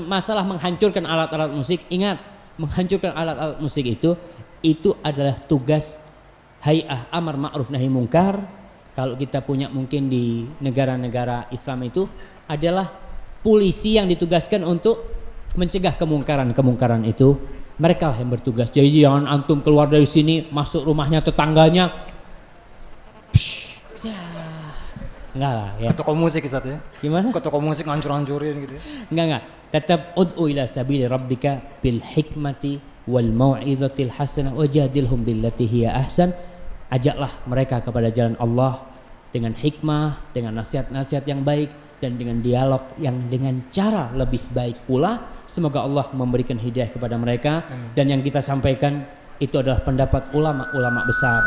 masalah menghancurkan alat-alat musik. Ingat, menghancurkan alat-alat musik itu adalah tugas Hay'ah Amar Ma'ruf Nahi Munkar. Kalau kita punya mungkin di negara-negara Islam itu adalah polisi yang ditugaskan untuk mencegah kemungkaran itu. Mereka lah yang bertugas. Jadi jangan antum keluar dari sini masuk rumahnya tetangganya. Enggak lah ya. Ke toko musik Ustaz ya. Gimana? Ke toko musik ngancur-ngancurin gitu ya. Enggak. Tetap ud'u ila sabili rabbika bil hikmati wal mau'izatil hasanah wajadilhum billati hiya ahsan. Ajaklah mereka kepada jalan Allah dengan hikmah, dengan nasihat-nasihat yang baik dan dengan dialog yang dengan cara lebih baik pula. Semoga Allah memberikan hidayah kepada mereka. Dan yang kita sampaikan itu adalah pendapat ulama-ulama besar.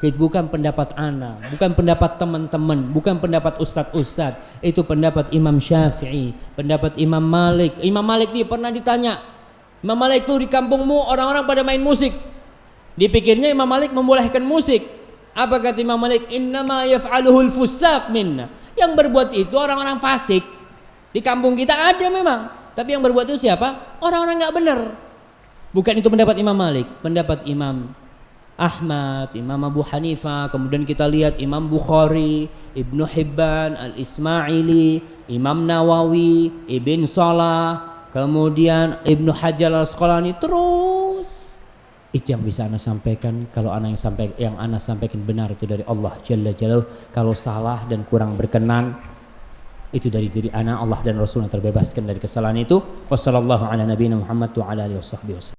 Itu bukan pendapat ana, bukan pendapat teman-teman, bukan pendapat ustadz-ustadz. Itu pendapat Imam Syafi'i, pendapat Imam Malik. Imam Malik ini pernah ditanya, Imam Malik itu di kampungmu orang-orang pada main musik. Dipikirnya Imam Malik membolehkan musik. Apa kata Imam Malik? Innama yaf'aluhul fusaq minna. Yang berbuat itu orang-orang fasik. Di kampung kita ada memang, tapi yang berbuat itu siapa? Orang-orang nggak benar. Bukan itu pendapat Imam Malik, pendapat Imam Ahmad, Imam Abu Hanifah, kemudian kita lihat Imam Bukhari, Ibnu Hibban, Al-Ismaili, Imam Nawawi, Ibn Salah, kemudian Ibnu Hajar Al-Asqalani, terus itu yang bisa ana sampaikan. Kalau ana yang ana sampaikan benar itu dari Allah Jalla Jalaluhu. Kalau salah dan kurang berkenan itu dari diri ana. Allah dan Rasulnya terbebaskan dari kesalahan itu. Wassallallahu ala nabiyina Muhammad wa ala alihi wasallam.